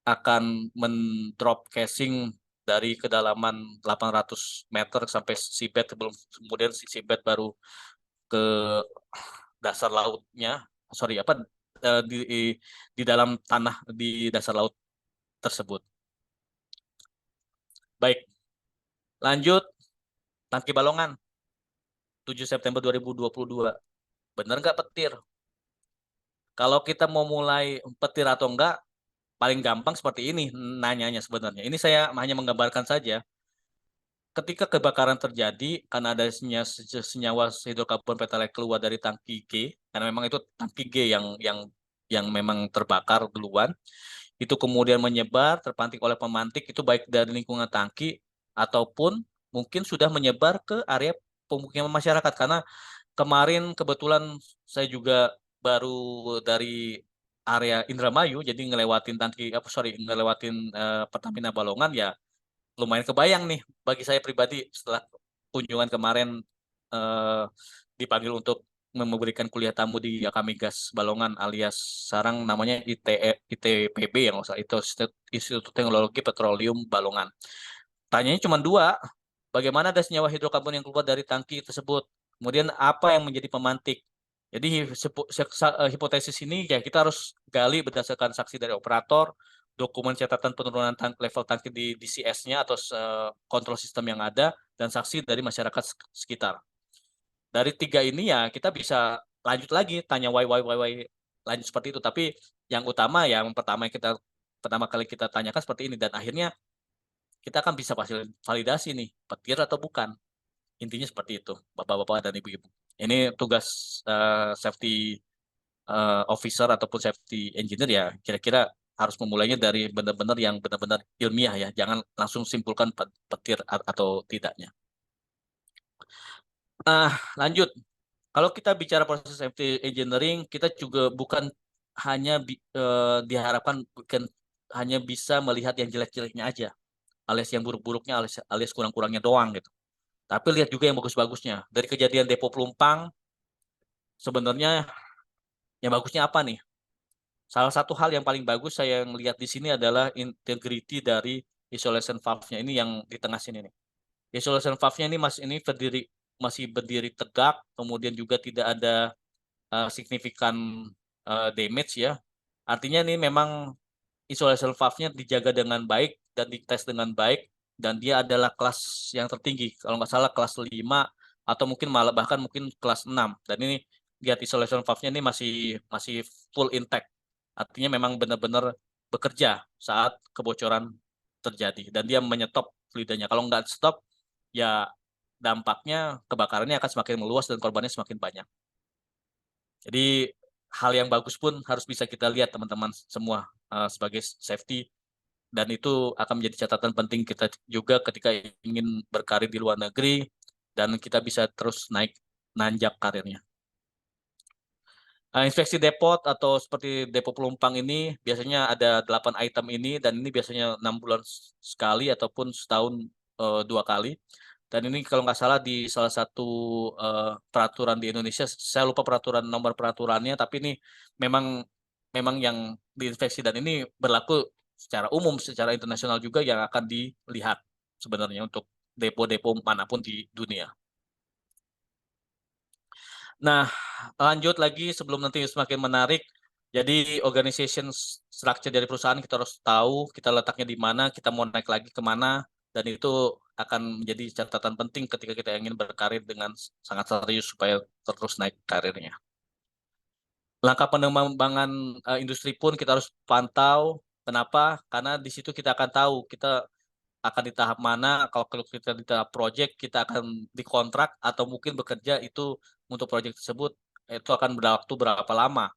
akan mendrop casing dari kedalaman 800 meter sampai seabed, sebelum kemudian seabed baru ke dasar lautnya, di dalam tanah di dasar laut tersebut. Baik, lanjut tangki balongan 7 September 2022. Benar nggak petir? Kalau kita mau mulai petir atau enggak, paling gampang seperti ini nanyanya sebenarnya. Ini saya hanya menggambarkan saja. Ketika kebakaran terjadi karena ada senyawa hidrokarbon pertalite keluar dari tangki G, karena memang itu tangki G yang memang terbakar duluan, itu kemudian menyebar, terpantik oleh pemantik, itu baik dari lingkungan tangki ataupun mungkin sudah menyebar ke area pemukiman masyarakat. Karena kemarin kebetulan saya juga baru dari area Indramayu, jadi ngelewatin Pertamina Balongan, ya lumayan kebayang nih bagi saya pribadi setelah kunjungan kemarin eh, dipanggil untuk memberikan kuliah tamu di Akami Gas Balongan alias sarang namanya ITPB yang usah itu Institut Teknologi Petroleum Balongan. Tanyanya cuma dua, bagaimana ada senyawa hidrokarbon yang keluar dari tangki tersebut? Kemudian apa yang menjadi pemantik? Jadi hipotesis ini ya kita harus gali berdasarkan saksi dari operator, dokumen catatan penurunan level tangki di DCS-nya atau kontrol sistem yang ada, dan saksi dari masyarakat sekitar. Dari tiga ini ya kita bisa lanjut lagi tanya why lanjut seperti itu. Tapi yang utama ya yang pertama kali kita tanyakan seperti ini, dan akhirnya kita akan bisa validasi nih petir atau bukan. Intinya seperti itu, bapak-bapak dan ibu-ibu. Ini tugas safety officer ataupun safety engineer ya kira-kira harus memulainya dari benar-benar yang benar-benar ilmiah ya, jangan langsung simpulkan petir atau tidaknya. Lanjut. Kalau kita bicara proses safety engineering, kita juga bukan hanya diharapkan bukan hanya bisa melihat yang jelek-jeleknya aja, alias yang buruk-buruknya, alias kurang-kurangnya doang gitu. Tapi lihat juga yang bagus-bagusnya. Dari kejadian Depo Pelumpang, sebenarnya yang bagusnya apa nih? Salah satu hal yang paling bagus saya yang lihat di sini adalah integrity dari isolation valve-nya ini yang di tengah sini nih. Isolation valve-nya ini masih berdiri tegak, kemudian juga tidak ada signifikan damage ya. Artinya ini memang isolation valve-nya dijaga dengan baik dan dites dengan baik, dan dia adalah kelas yang tertinggi. Kalau nggak salah kelas 5 atau mungkin malah bahkan mungkin kelas 6. Dan ini lihat isolation valve-nya ini masih full intact. Artinya memang benar-benar bekerja saat kebocoran terjadi dan dia menyetop fluidanya. Kalau nggak stop ya dampaknya kebakarannya akan semakin meluas dan korbannya semakin banyak. Jadi hal yang bagus pun harus bisa kita lihat teman-teman semua sebagai safety, dan itu akan menjadi catatan penting kita juga ketika ingin berkarir di luar negeri dan kita bisa terus nanjak karirnya. Inspeksi depot atau seperti depo pelumpang ini biasanya ada 8 item ini, dan ini biasanya 6 bulan sekali ataupun setahun 2 kali. Dan ini kalau nggak salah di salah satu peraturan di Indonesia, saya lupa nomor peraturannya, tapi ini memang memang yang diinspeksi, dan ini berlaku secara umum, secara internasional juga yang akan dilihat sebenarnya untuk depo-depo manapun di dunia. Nah, lanjut lagi sebelum nanti semakin menarik, Jadi organization structure dari perusahaan kita harus tahu, kita letaknya di mana, kita mau naik lagi kemana, dan itu akan menjadi catatan penting ketika kita ingin berkarir dengan sangat serius supaya terus naik karirnya. Langkah pengembangan industri pun kita harus pantau. Kenapa? Karena di situ kita akan tahu kita akan di tahap mana. Kalau kita di tahap project, kita akan dikontrak atau mungkin bekerja itu untuk project tersebut itu akan berwaktu berapa lama.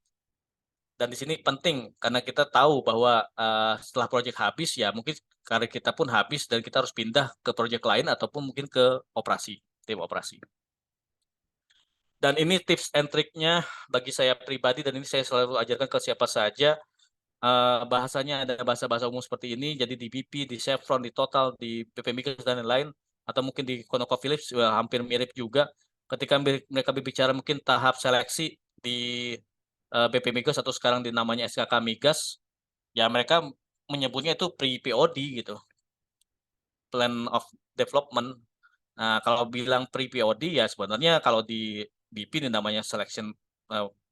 Dan di sini penting karena kita tahu bahwa setelah project habis ya mungkin karir kita pun habis dan kita harus pindah ke project lain ataupun mungkin ke operasi, tim operasi. Dan ini tips and triknya bagi saya pribadi dan ini saya selalu ajarkan ke siapa saja. Bahasanya ada bahasa-bahasa umum seperti ini, jadi di BP, di Chevron, di Total, di BP Migas dan lain-lain, atau mungkin di ConocoPhillips hampir mirip juga. Ketika mereka berbicara mungkin tahap seleksi di BP Migas atau sekarang namanya SKK Migas, ya mereka menyebutnya itu pre-POD gitu, Plan of Development. Nah, kalau bilang pre-POD ya sebenarnya kalau di BP ini namanya selection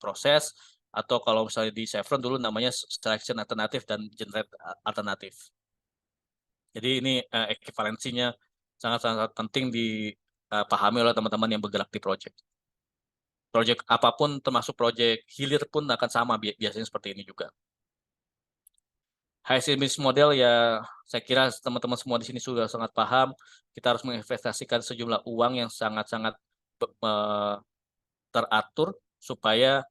proses, atau kalau misalnya di Chevron dulu namanya selection alternatif dan generate alternatif. Jadi ini ekivalensinya sangat-sangat penting dipahami oleh teman-teman yang bergerak di project. Project apapun termasuk project hilir pun akan sama biasanya seperti ini juga. High business model ya saya kira teman-teman semua di sini sudah sangat paham. Kita harus menginvestasikan sejumlah uang yang sangat-sangat teratur supaya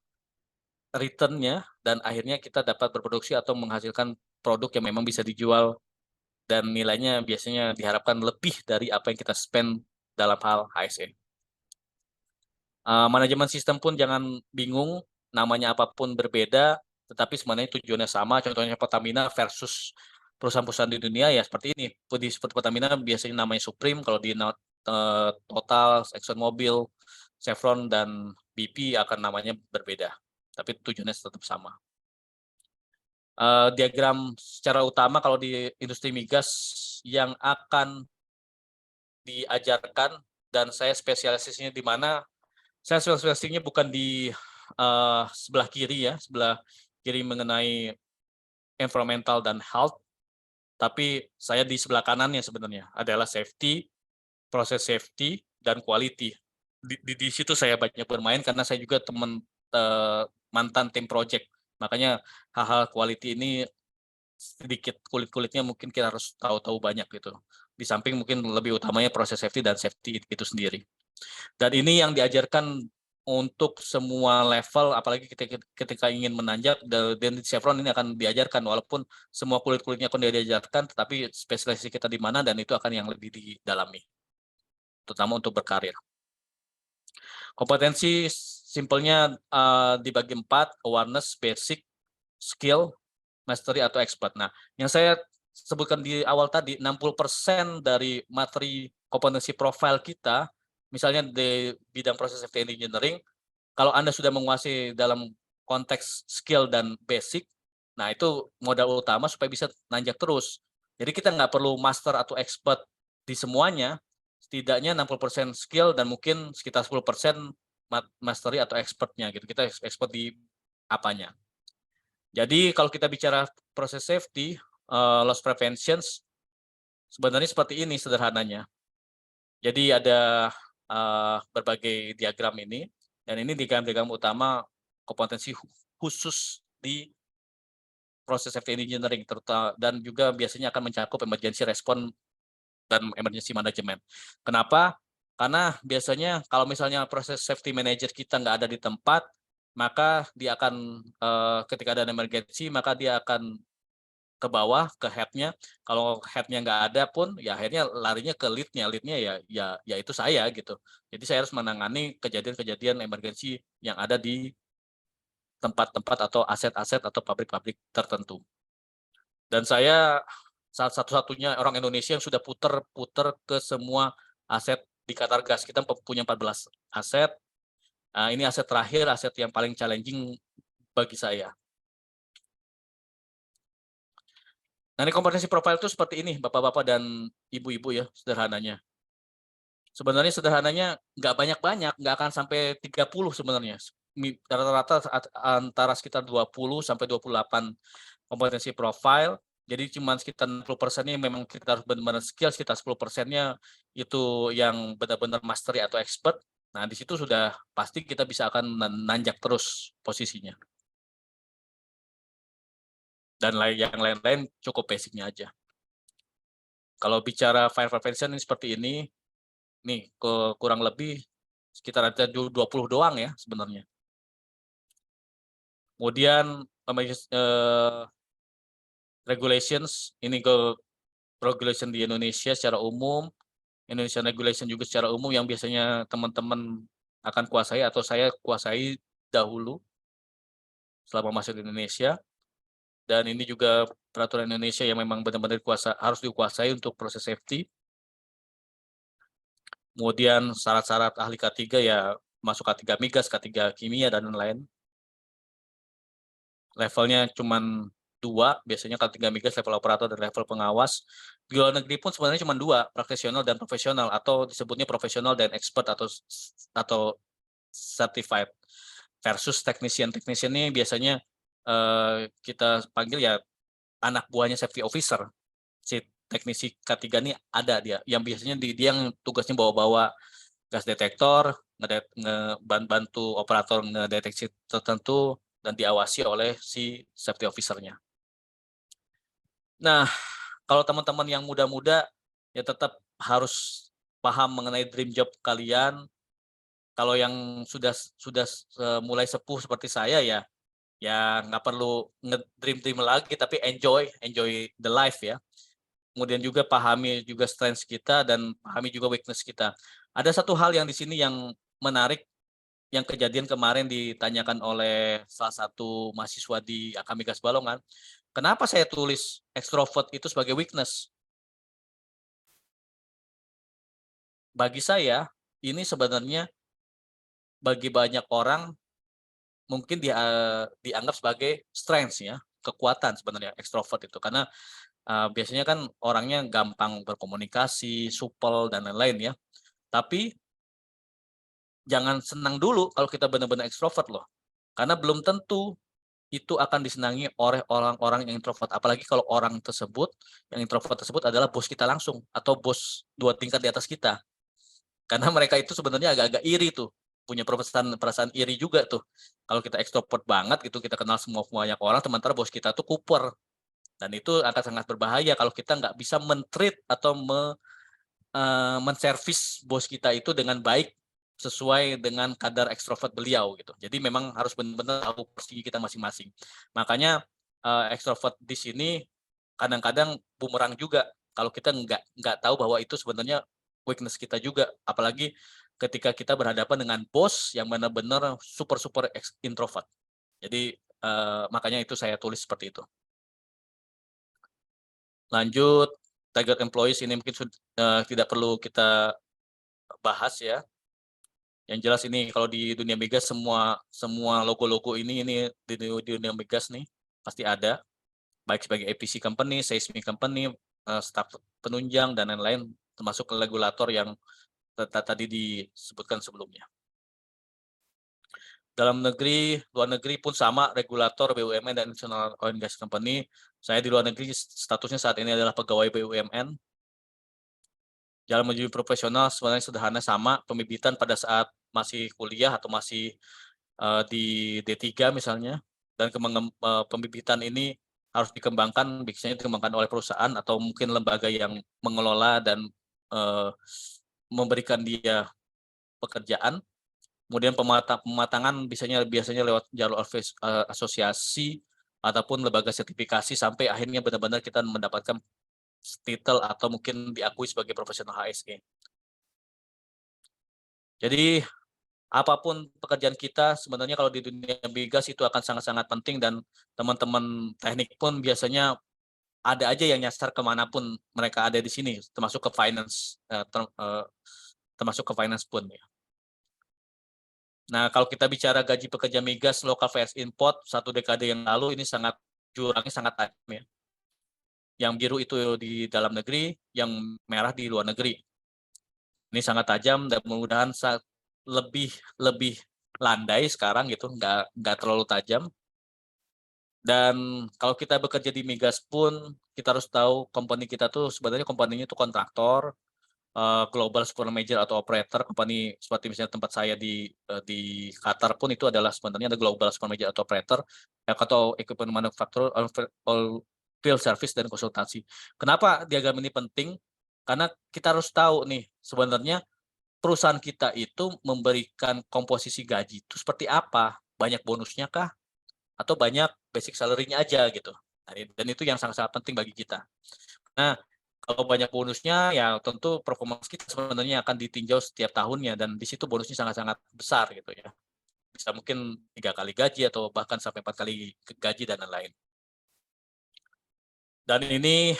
return-nya dan akhirnya kita dapat berproduksi atau menghasilkan produk yang memang bisa dijual dan nilainya biasanya diharapkan lebih dari apa yang kita spend dalam hal HSE. Manajemen sistem pun jangan bingung, namanya apapun berbeda, tetapi sebenarnya tujuannya sama. Contohnya Pertamina versus perusahaan-perusahaan di dunia ya seperti ini. Seperti Pertamina biasanya namanya Supreme, kalau di Total, ExxonMobil, Chevron, dan BP akan namanya berbeda. Tapi tujuannya tetap sama. Diagram secara utama kalau di industri migas yang akan diajarkan dan saya spesialisasinya di mana, saya spesialisasinya bukan di sebelah kiri ya, sebelah kiri mengenai environmental dan health, tapi saya di sebelah kanannya sebenarnya adalah safety, proses safety, dan quality. Di situ saya banyak bermain karena saya juga teman mantan tim project. Makanya hal-hal quality ini sedikit kulit-kulitnya mungkin kita harus tahu-tahu banyak gitu. Di samping mungkin lebih utamanya proses safety dan safety itu sendiri. Dan ini yang diajarkan untuk semua level, apalagi ketika ingin menanjak, dan di Chevron ini akan diajarkan, walaupun semua kulit-kulitnya akan diajarkan, tetapi spesialisasi kita di mana, dan itu akan yang lebih didalami, terutama untuk berkarir. Kompetensi simpelnya dibagi 4, awareness, basic, skill, mastery, atau expert. Nah, yang saya sebutkan di awal tadi, 60% dari materi kompetensi profile kita, misalnya di bidang proses safety engineering, kalau Anda sudah menguasai dalam konteks skill dan basic, nah itu modal utama supaya bisa nanjak terus. Jadi kita nggak perlu master atau expert di semuanya, setidaknya 60% skill dan mungkin sekitar 10% mastery atau expertnya gitu. Kita expert di apanya. Jadi kalau kita bicara proses safety, loss prevention, sebenarnya seperti ini sederhananya. Jadi ada berbagai diagram ini, dan ini diagram utama kompetensi khusus di proses safety engineering, dan juga biasanya akan mencakup emergency response dan emergency management. Kenapa? Karena biasanya kalau misalnya proses safety manager kita nggak ada di tempat, maka dia akan ketika ada emergency, maka dia akan ke bawah ke head-nya. Kalau head-nya nggak ada pun ya akhirnya larinya ke lead-nya. Lead-nya ya itu saya gitu. Jadi saya harus menangani kejadian-kejadian emergensi yang ada di tempat-tempat atau aset-aset atau pabrik-pabrik tertentu. Dan saya salah satu-satunya orang Indonesia yang sudah puter-puter ke semua aset di Qatar Gas. Kita punya 14 aset. Ini aset terakhir, aset yang paling challenging bagi saya. Nah, ini kompetensi profil itu seperti ini, Bapak-Bapak dan Ibu-Ibu ya, sederhananya. Sebenarnya sederhananya nggak banyak-banyak, nggak akan sampai 30 sebenarnya. rata-rata antara sekitar 20 sampai 28 kompetensi profile. Jadi cuma sekitar 60%-nya memang kita harus benar-benar skill, sekitar 10%-nya itu yang benar-benar mastery atau expert. Nah, di situ sudah pasti kita bisa akan nanjak terus posisinya. Dan yang lain-lain cukup basic-nya aja. Kalau bicara fire prevention ini seperti ini, nih kurang lebih sekitar ada 20 doang ya sebenarnya. Kemudian regulations, ini regulation di Indonesia secara umum, Indonesian regulation juga secara umum yang biasanya teman-teman akan kuasai atau saya kuasai dahulu selama masih di Indonesia. Dan ini juga peraturan Indonesia yang memang benar-benar harus dikuasai untuk proses safety. Kemudian syarat-syarat ahli K3 ya masuk K3 migas, K3 kimia, dan lain-lain. Levelnya cuma 2, biasanya K3 migas, level operator, dan level pengawas. Di luar negeri pun sebenarnya cuma 2, profesional dan profesional, atau disebutnya profesional dan expert atau certified. Versus technician. Technician ini biasanya kita panggil ya anak buahnya safety officer. Si teknisi K3 ini ada dia, yang biasanya dia yang tugasnya bawa-bawa gas detektor, bantu operator ngedeteksi tertentu, dan diawasi oleh si safety officer-nya. Nah, kalau teman-teman yang muda-muda, ya tetap harus paham mengenai dream job kalian. Kalau yang sudah mulai sepuh seperti saya ya nggak perlu nge-dream lagi, tapi enjoy the life ya. Kemudian juga pahami juga strength kita dan pahami juga weakness kita. Ada satu hal yang di sini yang menarik, yang kejadian kemarin ditanyakan oleh salah satu mahasiswa di Akamigas Balongan. Kenapa saya tulis extrovert itu sebagai weakness? Bagi saya, ini sebenarnya bagi banyak orang mungkin dianggap sebagai strength ya, kekuatan sebenarnya extrovert itu. Karena biasanya kan orangnya gampang berkomunikasi, supel, dan lain-lain ya. Tapi jangan senang dulu kalau kita benar-benar extrovert loh. Karena belum tentu itu akan disenangi oleh orang-orang yang introvert. Apalagi kalau orang tersebut, yang introvert tersebut adalah bos kita langsung, atau bos 2 tingkat di atas kita. Karena mereka itu sebenarnya agak-agak iri tuh, punya perasaan iri juga tuh. Kalau kita extrovert banget gitu, kita kenal banyak orang, sementara bos kita tuh kuper. Dan itu akan sangat berbahaya kalau kita nggak bisa men-treat atau menservis bos kita itu dengan baik sesuai dengan kadar ekstrovert beliau gitu. Jadi memang harus benar-benar tahu porsi kita masing-masing. Makanya ekstrovert di sini kadang-kadang bumerang juga kalau kita nggak tahu bahwa itu sebenarnya weakness kita juga. Apalagi ketika kita berhadapan dengan bos yang benar-benar super introvert. Jadi makanya itu saya tulis seperti itu. Lanjut, target employees ini mungkin tidak perlu kita bahas ya. Yang jelas ini kalau di dunia migas semua logo-logo ini di dunia migas nih pasti ada, baik sebagai EPC company, seismic company, staf penunjang, dan lain-lain, termasuk regulator yang tadi disebutkan sebelumnya. Dalam negeri, luar negeri pun sama, regulator BUMN dan National Oil and Gas Company. Saya di luar negeri statusnya saat ini adalah pegawai BUMN. Jalan menuju profesional sebenarnya sederhana, sama, pembibitan pada saat masih kuliah atau masih di D3 misalnya, dan pembibitan ini harus dikembangkan, biasanya dikembangkan oleh perusahaan atau mungkin lembaga yang mengelola dan memberikan dia pekerjaan. Kemudian pematangan biasanya lewat jalur asosiasi ataupun lembaga sertifikasi sampai akhirnya benar-benar kita mendapatkan titel atau mungkin diakui sebagai profesional HSE. Jadi apapun pekerjaan kita sebenarnya kalau di dunia migas itu akan sangat-sangat penting, dan teman-teman teknik pun biasanya ada aja yang nyasar kemanapun mereka ada di sini, termasuk ke finance, termasuk ke finance pun ya. Nah, kalau kita bicara gaji pekerja migas lokal vs import 1 dekade yang lalu, ini jurangnya sangat tajam ya. Yang biru itu di dalam negeri, yang merah di luar negeri. Ini sangat tajam dan mudah-mudahan lebih landai sekarang gitu, nggak terlalu tajam. Dan kalau kita bekerja di migas pun kita harus tahu company kita tuh sebenarnya company-nya itu kontraktor, global super major atau operator company seperti misalnya tempat saya di Qatar pun itu adalah sebenarnya ada global super major atau operator atau equipment manufacturer, all field service dan konsultasi. Kenapa diagram ini penting? Karena kita harus tahu nih sebenarnya perusahaan kita itu memberikan komposisi gaji itu seperti apa? Banyak bonusnya kah? Atau banyak basic salary-nya aja gitu. Nah, dan itu yang sangat-sangat penting bagi kita. Nah, kalau banyak bonusnya ya tentu performance kita sebenarnya akan ditinjau setiap tahunnya dan di situ bonusnya sangat-sangat besar gitu ya. Bisa mungkin 3 kali gaji atau bahkan sampai 4 kali gaji dan lain-lain. Dan ini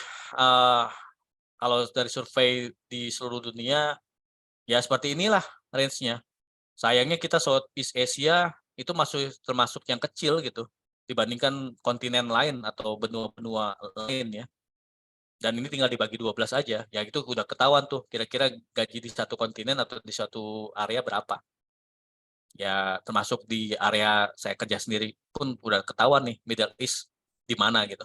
kalau dari survei di seluruh dunia ya seperti inilah range-nya. Sayangnya kita Southeast Asia itu termasuk yang kecil gitu dibandingkan kontinen lain atau benua-benua lain ya. Dan ini tinggal dibagi 12 aja, ya itu udah ketahuan tuh kira-kira gaji di satu kontinen atau di satu area berapa. Ya termasuk di area saya kerja sendiri pun udah ketahuan nih Middle East di mana gitu.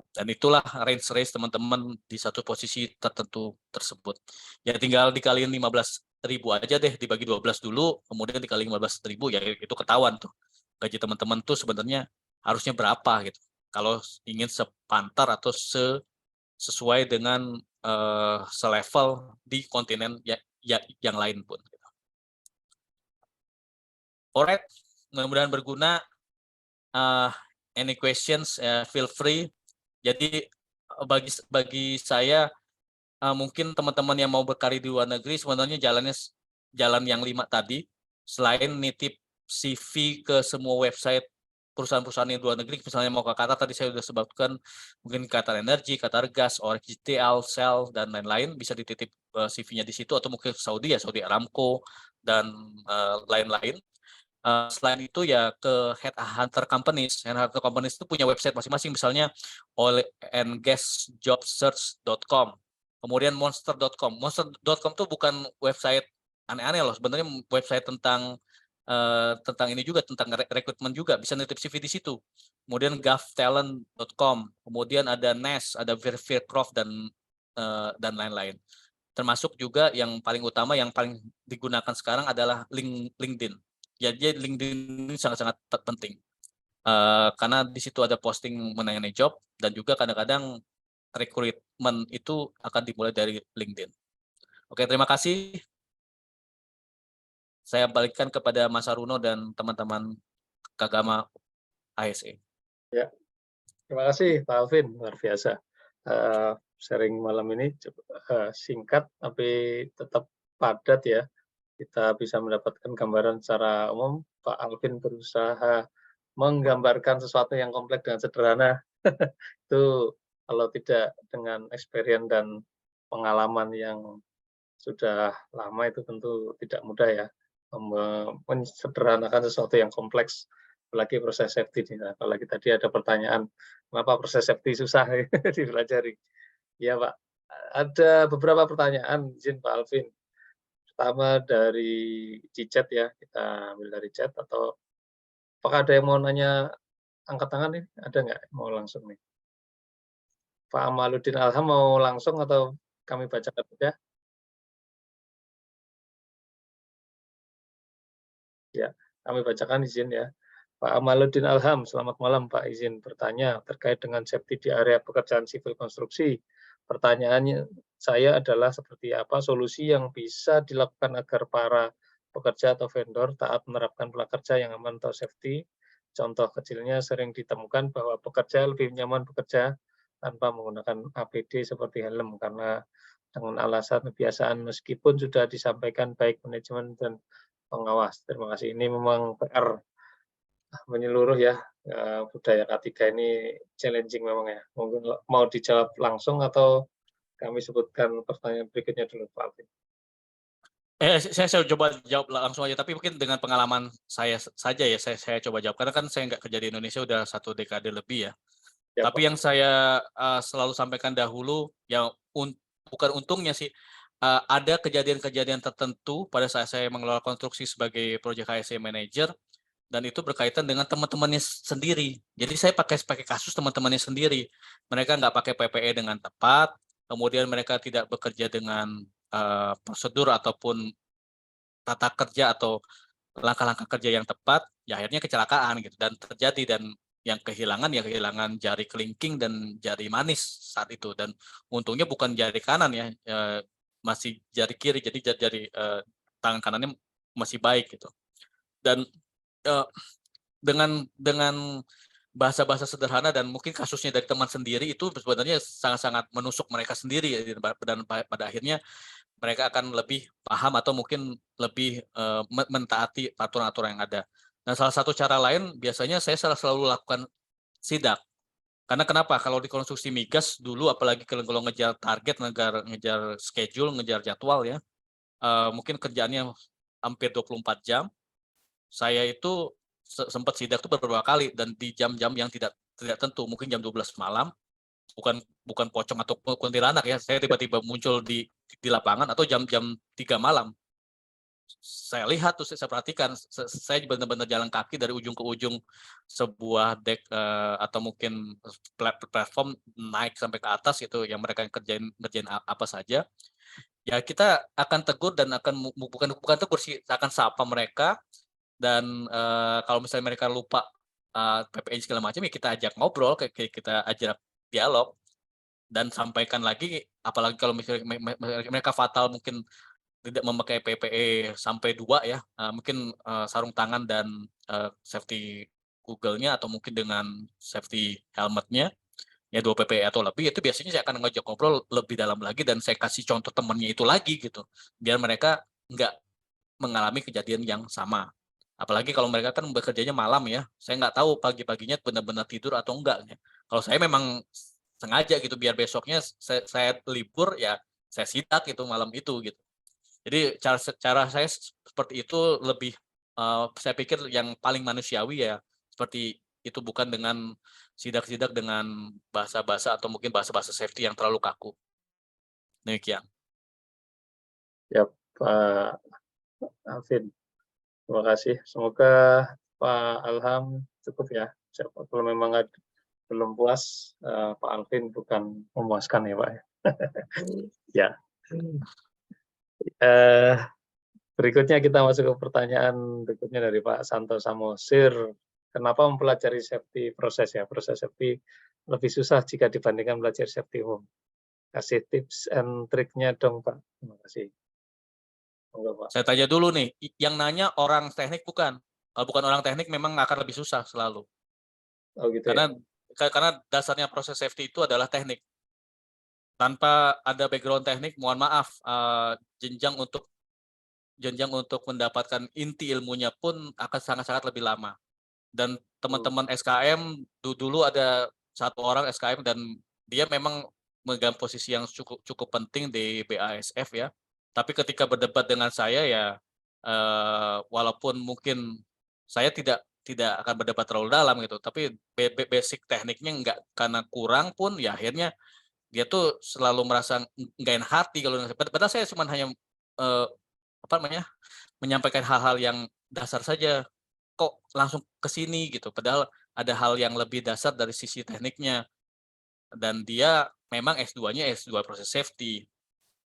Dan itulah range teman-teman di satu posisi tertentu tersebut. Ya tinggal dikaliin 15.000 aja deh, dibagi 12 dulu, kemudian dikali 15.000 ya itu ketahuan tuh. Gaji teman-teman tuh sebenarnya harusnya berapa gitu. Kalau ingin sepantar atau sesuai dengan selevel di kontinen yang lain pun. Alright, mudah-mudahan berguna. Any questions, feel free. Jadi bagi saya mungkin teman-teman yang mau berkarir di luar negeri sebenarnya jalan yang 5 tadi. Selain nitip CV ke semua website perusahaan-perusahaan yang di luar negeri, misalnya mau ke Qatar tadi saya sudah sebutkan, mungkin Qatar Energy, Qatar Gas, ORGTL, Shell dan lain-lain bisa dititip CV-nya di situ, atau mungkin Saudi ya Saudi Aramco dan lain-lain. Selain itu ya ke headhunter companies. Headhunter companies itu punya website masing-masing, misalnya oilandgasjobsearch.com, kemudian monster.com. Monster.com itu bukan website aneh-aneh loh, sebenarnya website tentang ini juga, tentang rekrutmen juga, bisa nitip CV di situ. Kemudian govtalent.com, kemudian ada Nest, ada Vircroft dan lain-lain. Termasuk juga yang paling utama, yang paling digunakan sekarang adalah LinkedIn. Jadi LinkedIn ini sangat-sangat penting karena di situ ada posting mengenai job dan juga kadang-kadang rekrutmen itu akan dimulai dari LinkedIn. Oke, terima kasih. Saya balikkan kepada Mas Aruno dan teman-teman Kagama ASE. Ya, terima kasih Pak Alvin, luar biasa. Sharing malam ini singkat tapi tetap padat ya. Kita bisa mendapatkan gambaran secara umum. Pak Alvin berusaha menggambarkan sesuatu yang kompleks dengan sederhana. Itu kalau tidak dengan experience dan pengalaman yang sudah lama itu tentu tidak mudah ya, mensederhanakan sesuatu yang kompleks, apalagi proses safety nih. Apalagi tadi ada pertanyaan, kenapa proses safety susah dipelajari. Ya Pak, ada beberapa pertanyaan, izin Pak Alvin. Pertama dari chat ya, kita ambil dari chat, atau apakah ada yang mau nanya, angkat tangan nih, ada nggak mau langsung nih? Pak Amaluddin Alham mau langsung atau kami bacakan saja? Ya, kami bacakan, izin ya. Pak Amaluddin Alham, selamat malam Pak, izin bertanya terkait dengan safety di area pekerjaan sipil konstruksi. Pertanyaannya saya adalah seperti apa solusi yang bisa dilakukan agar para pekerja atau vendor taat menerapkan pola kerja yang aman atau safety. Contoh kecilnya sering ditemukan bahwa pekerja lebih nyaman bekerja tanpa menggunakan APD seperti helm karena dengan alasan kebiasaan, meskipun sudah disampaikan baik manajemen dan pengawas. Terima kasih. Ini memang PR menyeluruh ya, budaya K3 ini challenging memang ya. Mungkin mau dijawab langsung atau kami sebutkan pertanyaan berikutnya dulu Pak Alvin. Saya coba jawab langsung aja, tapi mungkin dengan pengalaman saya saja ya, saya coba jawab, karena kan saya nggak kerja di Indonesia udah 1 dekade lebih ya. Ya, Tapi Pak. yang saya selalu sampaikan dahulu, ya bukan untungnya sih, ada kejadian-kejadian tertentu pada saat saya mengelola konstruksi sebagai project HSE manager, dan itu berkaitan dengan teman-temannya sendiri. Jadi saya pakai kasus teman-temannya sendiri. Mereka nggak pakai PPE dengan tepat, kemudian mereka tidak bekerja dengan prosedur ataupun tata kerja atau langkah-langkah kerja yang tepat, ya akhirnya kecelakaan gitu dan terjadi, dan yang kehilangan ya kehilangan jari kelingking dan jari manis saat itu, dan untungnya bukan jari kanan ya, masih jari kiri, jadi jari tangan kanannya masih baik gitu. Dan eh, dengan bahasa-bahasa sederhana dan mungkin kasusnya dari teman sendiri itu sebenarnya sangat-sangat menusuk mereka sendiri ya, dan pada akhirnya mereka akan lebih paham atau mungkin lebih mentaati aturan-aturan yang ada. Nah, salah satu cara lain biasanya saya selalu lakukan sidak. Karena kenapa? Kalau di konstruksi migas dulu, apalagi kalau ngejar target, ngejar schedule, ngejar jadwal ya, mungkin kerjaannya hampir 24 jam. Saya itu sempat sidak tuh beberapa kali dan di jam-jam yang tidak tidak tentu, mungkin jam 12 malam, bukan bukan pocong atau kuntilanak ya, saya tiba-tiba muncul di lapangan, atau jam-jam 3 malam. Saya lihat tuh, saya perhatikan, saya benar-benar jalan kaki dari ujung ke ujung sebuah deck atau mungkin platform, naik sampai ke atas itu yang mereka ngerjain apa saja. Ya kita akan tegur dan akan bukan bukan tegur sih, akan sapa mereka, dan kalau misalnya mereka lupa PPI segala macam, ya kita ajak ngobrol, kayak kita ajak dialog dan sampaikan lagi, apalagi kalau misalnya mereka fatal mungkin tidak memakai PPE sampai 2 ya, mungkin sarung tangan dan safety Google-nya, atau mungkin dengan safety helmet-nya, ya 2 PPE atau lebih, itu biasanya saya akan ngajak ngobrol lebih dalam lagi dan saya kasih contoh temannya itu lagi gitu, biar mereka nggak mengalami kejadian yang sama. Apalagi kalau mereka kan bekerjanya malam ya, saya nggak tahu pagi-paginya benar-benar tidur atau enggak ya. Kalau saya memang sengaja gitu biar besoknya saya libur, ya saya sidak itu malam itu gitu. Jadi cara saya seperti itu lebih, saya pikir yang paling manusiawi ya seperti itu, bukan dengan sidak-sidak dengan bahasa-bahasa atau mungkin bahasa-bahasa safety yang terlalu kaku. Demikian. Ya, Pak Alvin, terima kasih. Semoga Pak Alham cukup ya. Kalau memang belum puas, Pak Alvin bukan memuaskan ya Pak. Ya. Eh, Berikutnya kita masuk ke pertanyaan berikutnya dari Pak Santo Samosir. Kenapa mempelajari safety proses ya? Proses safety lebih susah jika dibandingkan belajar safety home. Kasih tips and triknya dong Pak. Terima kasih. Enggak Pak. Saya tanya dulu nih, yang nanya orang teknik bukan? Kalau bukan orang teknik memang akan lebih susah selalu. Oh gitu ya. Karena dasarnya proses safety itu adalah teknik. Tanpa ada background teknik, mohon maaf, jenjang untuk mendapatkan inti ilmunya pun akan sangat-sangat lebih lama. Dan teman-teman SKM, dulu ada satu orang SKM dan dia memang memegang posisi yang cukup cukup penting di BASF ya. Tapi ketika berdebat dengan saya ya, walaupun mungkin saya tidak akan berdebat terlalu dalam gitu, tapi basic tekniknya enggak, karena kurang pun ya akhirnya dia tuh selalu merasa nggak enak hati kalau padahal saya cuma hanya apa namanya, menyampaikan hal-hal yang dasar saja, kok langsung ke sini gitu, padahal ada hal yang lebih dasar dari sisi tekniknya, dan dia memang S2-nya S2 proses safety.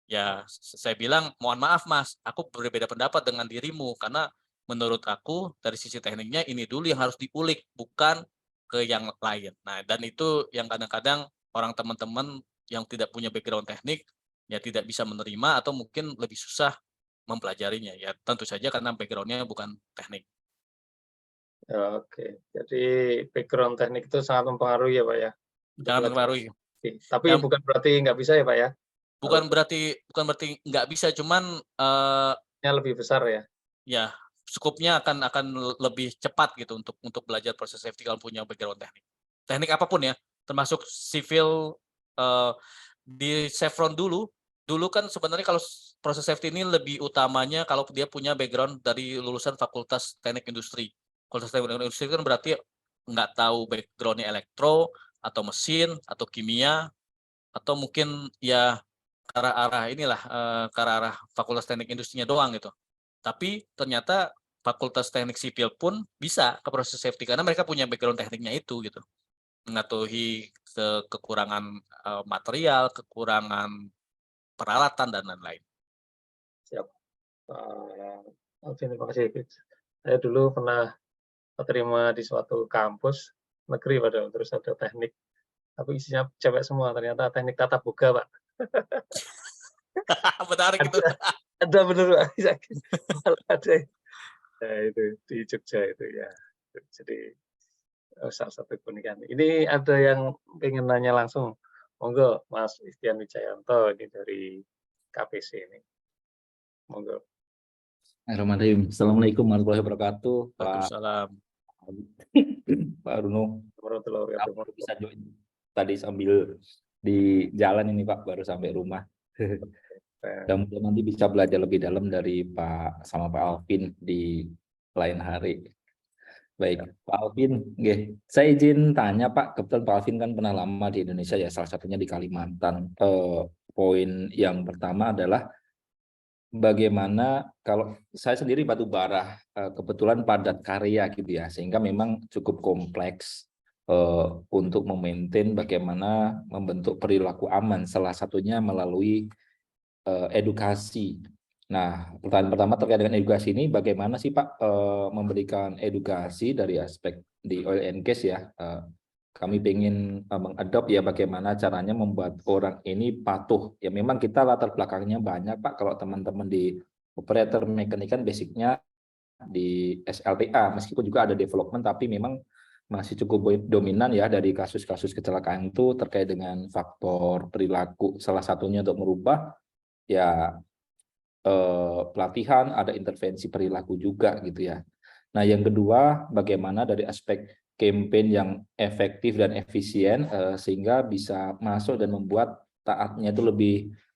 Ya, saya bilang, "Mohon maaf Mas, aku berbeda pendapat dengan dirimu, karena menurut aku dari sisi tekniknya ini dulu yang harus diulik, bukan ke yang lain." Nah, dan itu yang kadang-kadang orang teman-teman yang tidak punya background teknik, ya tidak bisa menerima atau mungkin lebih susah mempelajarinya, ya tentu saja karena background-nya bukan teknik. Ya, oke. Jadi background teknik itu sangat mempengaruhi ya Pak ya untuk Jangan belajar. mempengaruhi. Tapi Yang bukan berarti nggak bisa ya Pak ya. Kalau bukan berarti nggak bisa, cuman, nya lebih besar ya. ya skupnya akan lebih cepat gitu untuk belajar proses safety kalau punya background teknik. Teknik apapun ya, termasuk sipil, di Chevron dulu kan sebenarnya kalau proses safety ini lebih utamanya kalau dia punya background dari lulusan Fakultas Teknik Industri. Fakultas Teknik Industri kan berarti nggak tahu background-nya elektro, atau mesin, atau kimia, atau mungkin ya ke arah inilah, ke arah Fakultas Teknik Industrinya doang gitu. Tapi ternyata Fakultas Teknik Sipil pun bisa ke proses safety karena mereka punya background tekniknya itu gitu. Mengetahui kekurangan, material, kekurangan peralatan dan lain-lain. Siap. Oke, terima kasih. Saya dulu pernah keterima di suatu kampus negeri padahal, terus ada teknik, tapi isinya cewek semua, ternyata teknik tata boga, Pak. Menarik itu. Ada ada bener, Pak, yakin. Malah ada. Nah, itu di Jogja itu ya. Jadi, salah satu keunikan. Ini ada yang pengen nanya langsung. Monggo, Mas Istian Wijayanto ini dari KPC ini. Monggo. Bismillahirrahmanirrahim. Assalamualaikum warahmatullahi wabarakatuh, Pak Waalaikumsalam. Pak Runo. Warahmatullahi Aku wabarakatuh. bisa join tadi sambil di jalan ini Pak, baru sampai rumah. Dan nanti bisa belajar lebih dalam dari Pak sama Pak Alvin di lain hari. Baik, Pak Alvin, saya izin tanya Pak, kebetulan Pak Alvin kan pernah lama di Indonesia ya, salah satunya di Kalimantan. Poin yang pertama adalah bagaimana kalau saya sendiri batu bara kebetulan padat karya gitu ya, sehingga memang cukup kompleks untuk memaintain bagaimana membentuk perilaku aman, salah satunya melalui edukasi. Nah, pertanyaan pertama terkait dengan edukasi ini, bagaimana sih Pak memberikan edukasi dari aspek di oil and gas ya? Kami ingin mengadop ya bagaimana caranya membuat orang ini patuh. Ya memang kita latar belakangnya banyak Pak, kalau teman-teman di operator mekanik kan basicnya di SLTA, meskipun juga ada development, tapi memang masih cukup dominan ya dari kasus-kasus kecelakaan itu terkait dengan faktor perilaku. Salah satunya untuk merubah ya pelatihan, ada intervensi perilaku juga gitu ya. Nah, yang kedua, bagaimana dari aspek campaign yang efektif dan efisien sehingga bisa masuk dan membuat taatnya itu lebih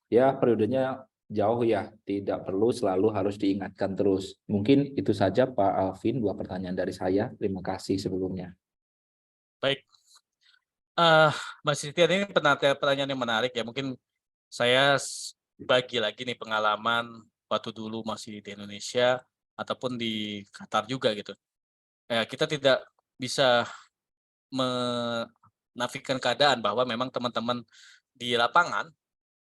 ya periodenya jauh ya, tidak perlu selalu harus diingatkan terus. Mungkin itu saja Pak Alvin, 2 pertanyaan dari saya. Terima kasih sebelumnya. Baik. Mas Sitian, ini pertanyaan yang menarik ya. Mungkin saya bagi lagi nih pengalaman waktu dulu masih di Indonesia ataupun di Qatar juga gitu. Kita tidak bisa menafikan keadaan bahwa memang teman-teman di lapangan,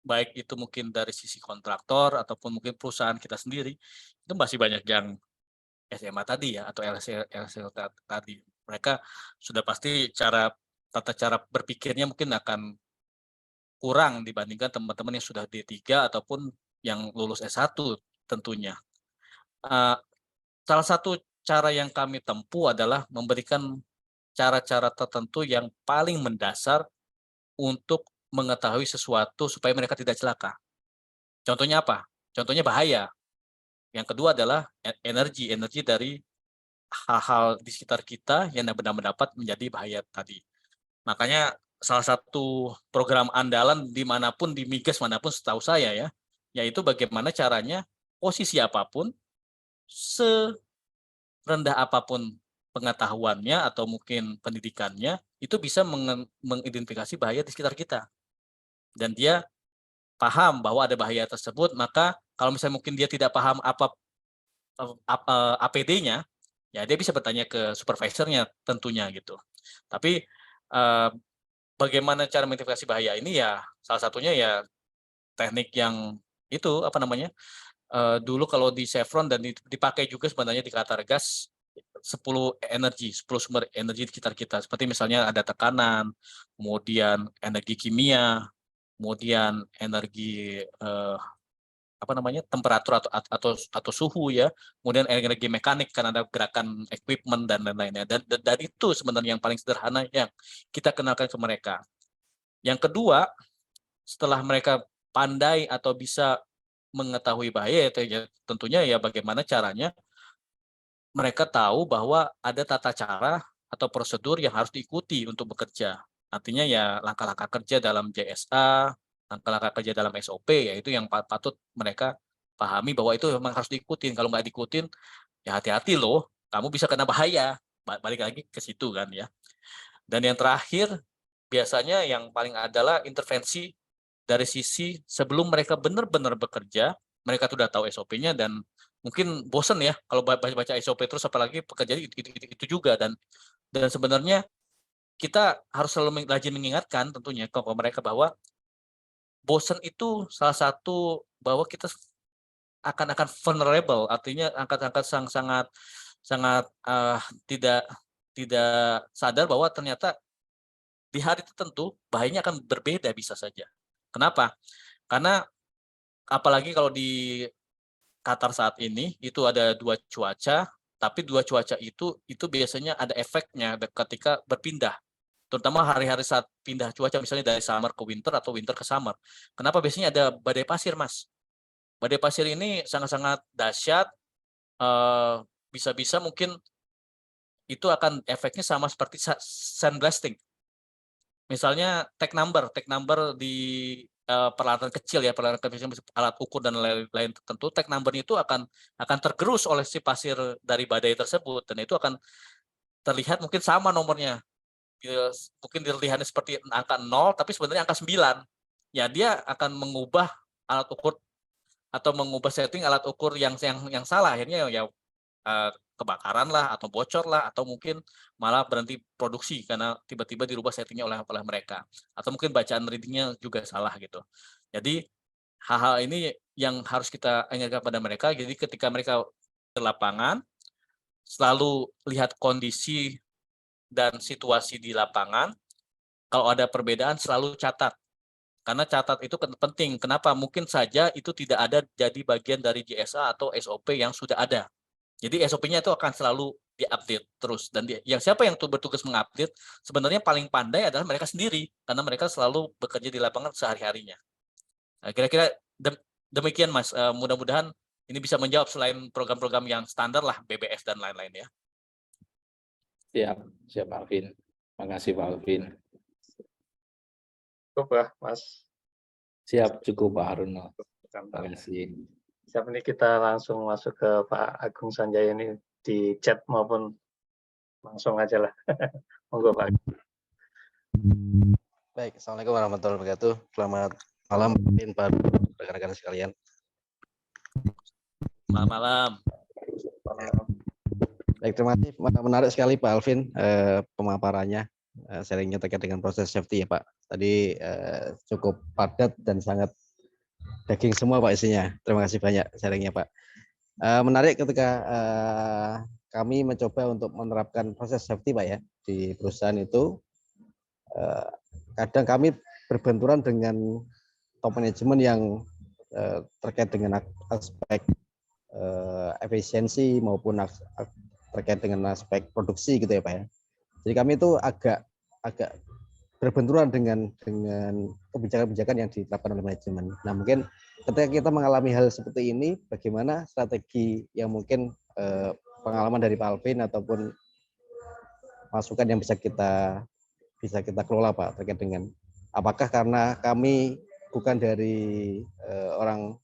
baik itu mungkin dari sisi kontraktor ataupun mungkin perusahaan kita sendiri, itu masih banyak yang SMA tadi ya atau LSL tadi. Mereka sudah pasti tata cara berpikirnya mungkin akan kurang dibandingkan teman-teman yang sudah D3 ataupun yang lulus S1 tentunya. Salah satu cara yang kami tempuh adalah memberikan cara-cara tertentu yang paling mendasar untuk mengetahui sesuatu supaya mereka tidak celaka. Contohnya apa? Contohnya bahaya. Yang kedua adalah energi dari hal-hal di sekitar kita yang benar-benar dapat menjadi bahaya tadi. Makanya salah satu program andalan dimanapun, di migas manapun setahu saya ya, yaitu bagaimana caranya posisi apapun, serendah apapun pengetahuannya atau mungkin pendidikannya, itu bisa mengidentifikasi bahaya di sekitar kita. Dan dia paham bahwa ada bahaya tersebut, maka kalau misalnya mungkin dia tidak paham apa APD-nya, ya dia bisa bertanya ke supervisornya tentunya gitu. Tapi bagaimana cara mengidentifikasi bahaya ini ya salah satunya ya teknik yang itu apa namanya, dulu kalau di Chevron dan dipakai juga sebenarnya di Qatargas 10 sumber energi di sekitar kita. Seperti misalnya ada tekanan, kemudian energi kimia, kemudian energi apa namanya, temperatur atau suhu ya, kemudian energi mekanik karena ada gerakan equipment dan lain-lainnya. Dan itu sebenarnya yang paling sederhana yang kita kenalkan ke mereka. Yang kedua, setelah mereka pandai atau bisa mengetahui bahaya, ya tentunya ya bagaimana caranya mereka tahu bahwa ada tata cara atau prosedur yang harus diikuti untuk bekerja. Artinya ya langkah-langkah kerja dalam JSA, langkah-langkah kerja dalam SOP, yaitu yang patut mereka pahami bahwa itu memang harus diikutin. Kalau nggak diikutin, ya hati-hati loh, kamu bisa kena bahaya. Balik lagi ke situ kan ya. Dan yang terakhir, biasanya yang paling adalah intervensi dari sisi sebelum mereka benar-benar bekerja, mereka sudah tahu SOP-nya dan mungkin bosen ya kalau baca SOP terus, apalagi pekerjaan itu juga, dan sebenarnya kita harus selalu rajin mengingatkan tentunya ke mereka bahwa bosen itu salah satu bahwa kita akan vulnerable, artinya sangat tidak sadar bahwa ternyata di hari tertentu bahayanya akan berbeda bisa saja. Kenapa? Karena apalagi kalau di Qatar saat ini itu ada 2 cuaca, tapi 2 cuaca itu biasanya ada efeknya ketika berpindah. Terutama hari-hari saat pindah cuaca, misalnya dari summer ke winter atau winter ke summer. Kenapa? Biasanya ada badai pasir, Mas. Badai pasir ini sangat-sangat dahsyat, bisa-bisa mungkin itu akan efeknya sama seperti sandblasting. Misalnya tag number di peralatan kecil ya, peralatan kecil, alat ukur dan lain-lain tertentu, tag number-nya itu akan tergerus oleh si pasir dari badai tersebut, dan itu akan terlihat mungkin sama nomornya. Mungkin dilihatnya seperti angka 0, tapi sebenarnya angka 9. Ya, dia akan mengubah alat ukur atau mengubah setting alat ukur yang salah, akhirnya ya kebakaran lah, atau bocor lah, atau mungkin malah berhenti produksi karena tiba-tiba dirubah settingnya oleh mereka, atau mungkin bacaan readingnya juga salah gitu. Jadi hal-hal ini yang harus kita ingatkan pada mereka. Jadi ketika mereka ke lapangan, selalu lihat kondisi dan situasi di lapangan. Kalau ada perbedaan selalu catat, karena catat itu penting. Kenapa? Mungkin saja itu tidak ada jadi bagian dari JSA atau SOP yang sudah ada. Jadi SOP-nya itu akan selalu diupdate terus, dan yang siapa yang bertugas mengupdate sebenarnya paling pandai adalah mereka sendiri, karena mereka selalu bekerja di lapangan sehari-harinya. Nah, kira-kira demikian, Mas. Mudah-mudahan ini bisa menjawab selain program-program yang standar lah, BBS dan lain-lain ya. Siap Pak Alvin. Makasih Pak Alvin. Cukup ya, Mas. Siap, cukup Pak Harun. Terima kasih. Siap, ini kita langsung masuk ke Pak Agung Sanjaya ini di chat maupun langsung aja lah. Monggo Pak. Baik, Assalamualaikum warahmatullahi wabarakatuh. Selamat malam, Pak, rekan-rekan sekalian. Selamat malam. Baik, terima kasih. Menarik sekali Pak Alvin pemaparannya, sharingnya terkait dengan proses safety ya Pak. Tadi cukup padat dan sangat daging semua Pak isinya. Terima kasih banyak sharingnya Pak. Menarik ketika kami mencoba untuk menerapkan proses safety Pak ya di perusahaan itu. Kadang kami berbenturan dengan top management yang terkait dengan aspek efisiensi maupun terkait dengan aspek produksi gitu ya Pak ya. Jadi kami itu agak berbenturan dengan kebijakan-kebijakan yang ditetapkan oleh manajemen. Nah mungkin ketika kita mengalami hal seperti ini, bagaimana strategi yang mungkin pengalaman dari Pak Alvin ataupun masukan yang bisa kita kelola Pak terkait dengan apakah karena kami bukan dari orang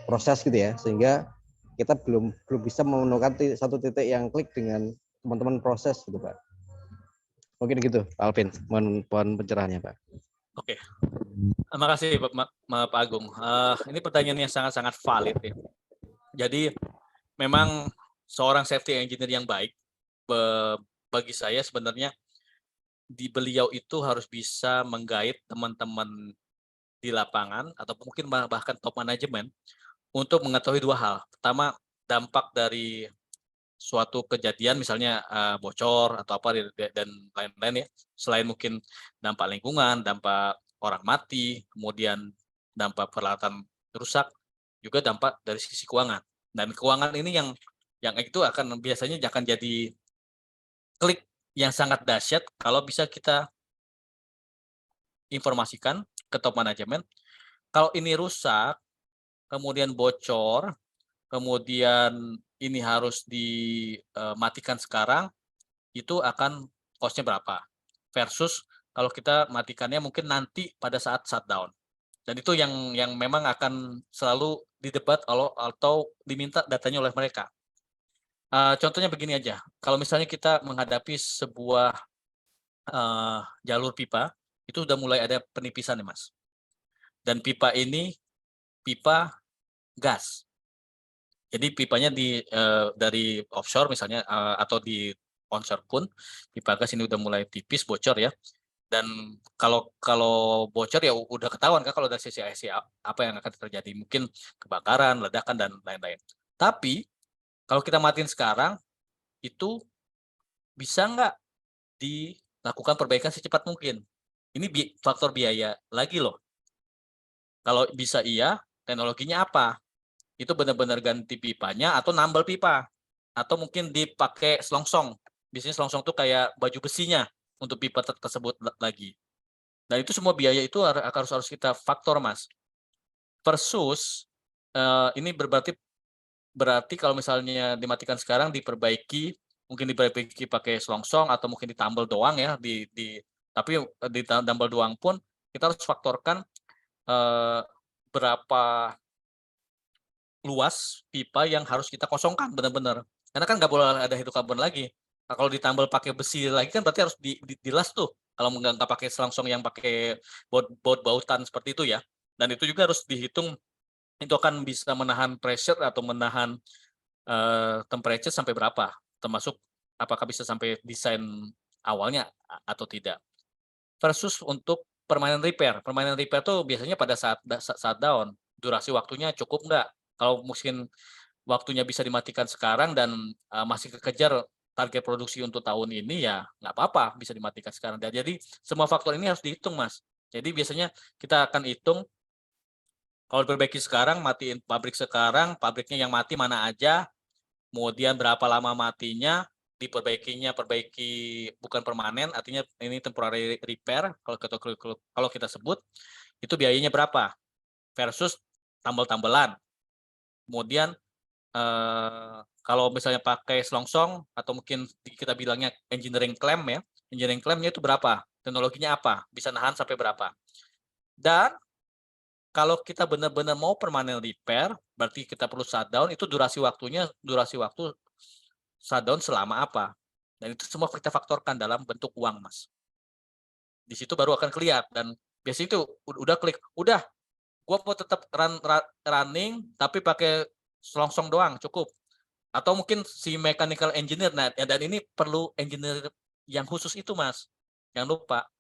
proses gitu ya, sehingga kita belum bisa menemukan satu titik yang klik dengan teman-teman proses gitu Pak. Mungkin gitu Pak Alvin, mohon pencerahannya Pak. Oke, terima kasih Pak Agung. Ini pertanyaan yang sangat-sangat valid ya. Jadi memang seorang safety engineer yang baik bagi saya sebenarnya beliau itu harus bisa menggait teman-teman di lapangan atau mungkin bahkan top manajemen untuk mengetahui 2 hal. Pertama, dampak dari suatu kejadian misalnya bocor atau apa dan lain-lain ya. Selain mungkin dampak lingkungan, dampak orang mati, kemudian dampak peralatan rusak, juga dampak dari sisi keuangan. Dan keuangan ini yang itu biasanya akan jadi klik yang sangat dahsyat kalau bisa kita informasikan ke top manajemen. Kalau ini rusak, kemudian bocor, kemudian ini harus dimatikan sekarang, itu akan cost-nya berapa? Versus kalau kita matikannya mungkin nanti pada saat shutdown. Dan itu yang memang akan selalu didebat atau diminta datanya oleh mereka. Contohnya begini aja, kalau misalnya kita menghadapi sebuah jalur pipa, itu sudah mulai ada penipisan nih Mas. dan pipa ini pipa gas. Jadi pipanya dari offshore misalnya atau di onshore pun pipa gas ini udah mulai tipis bocor ya. Dan kalau bocor ya udah ketahuan kan kalau dari sisi IC apa yang akan terjadi, mungkin kebakaran, ledakan dan lain-lain. Tapi kalau kita matiin sekarang itu bisa nggak dilakukan perbaikan secepat mungkin? Ini faktor biaya lagi loh. Kalau bisa iya, teknologinya apa? Itu benar-benar ganti pipanya atau nambal pipa atau mungkin dipakai selongsong. Biasanya selongsong tuh kayak baju besinya untuk pipa tersebut lagi. Dan itu semua biaya itu harus kita faktor, Mas. Versus ini berarti kalau misalnya dimatikan sekarang diperbaiki, mungkin diperbaiki pakai selongsong atau mungkin ditambal doang ya tapi ditambal doang pun kita harus faktorkan berapa luas pipa yang harus kita kosongkan benar-benar. Karena kan nggak boleh ada hidrokarbon lagi. Nah, kalau ditambal pakai besi lagi kan berarti harus dilas tuh. Kalau nggak pakai selongsong yang pakai baut-bautan seperti itu ya. Dan itu juga harus dihitung, itu akan bisa menahan pressure atau menahan temperature sampai berapa. Termasuk apakah bisa sampai desain awalnya atau tidak. Versus untuk permanent repair. Permanent repair tuh biasanya pada saat down. Durasi waktunya cukup nggak? Kalau mungkin waktunya bisa dimatikan sekarang dan masih kekejar target produksi untuk tahun ini ya nggak apa-apa bisa dimatikan sekarang. Dan jadi semua faktor ini harus dihitung, Mas. Jadi biasanya kita akan hitung kalau diperbaiki sekarang, matiin pabrik sekarang, pabriknya yang mati mana aja, kemudian berapa lama matinya, perbaiki bukan permanen, artinya ini temporary repair kalau kita sebut, itu biayanya berapa versus tambal-tambalan. Kemudian kalau misalnya pakai selongsong atau mungkin kita bilangnya engineering claim ya, engineering claimnya itu berapa, teknologinya apa, bisa nahan sampai berapa. Dan kalau kita benar-benar mau permanent repair, berarti kita perlu shutdown, itu durasi waktu shutdown selama apa. Dan itu semua kita faktorkan dalam bentuk uang, Mas. Di situ baru akan kelihatan. Dan biasanya itu udah klik, udah, gua mau tetap running, tapi pakai selongsong doang, cukup. Atau mungkin si mechanical engineer, nah, dan ini perlu engineer yang khusus itu, Mas. Jangan lupa.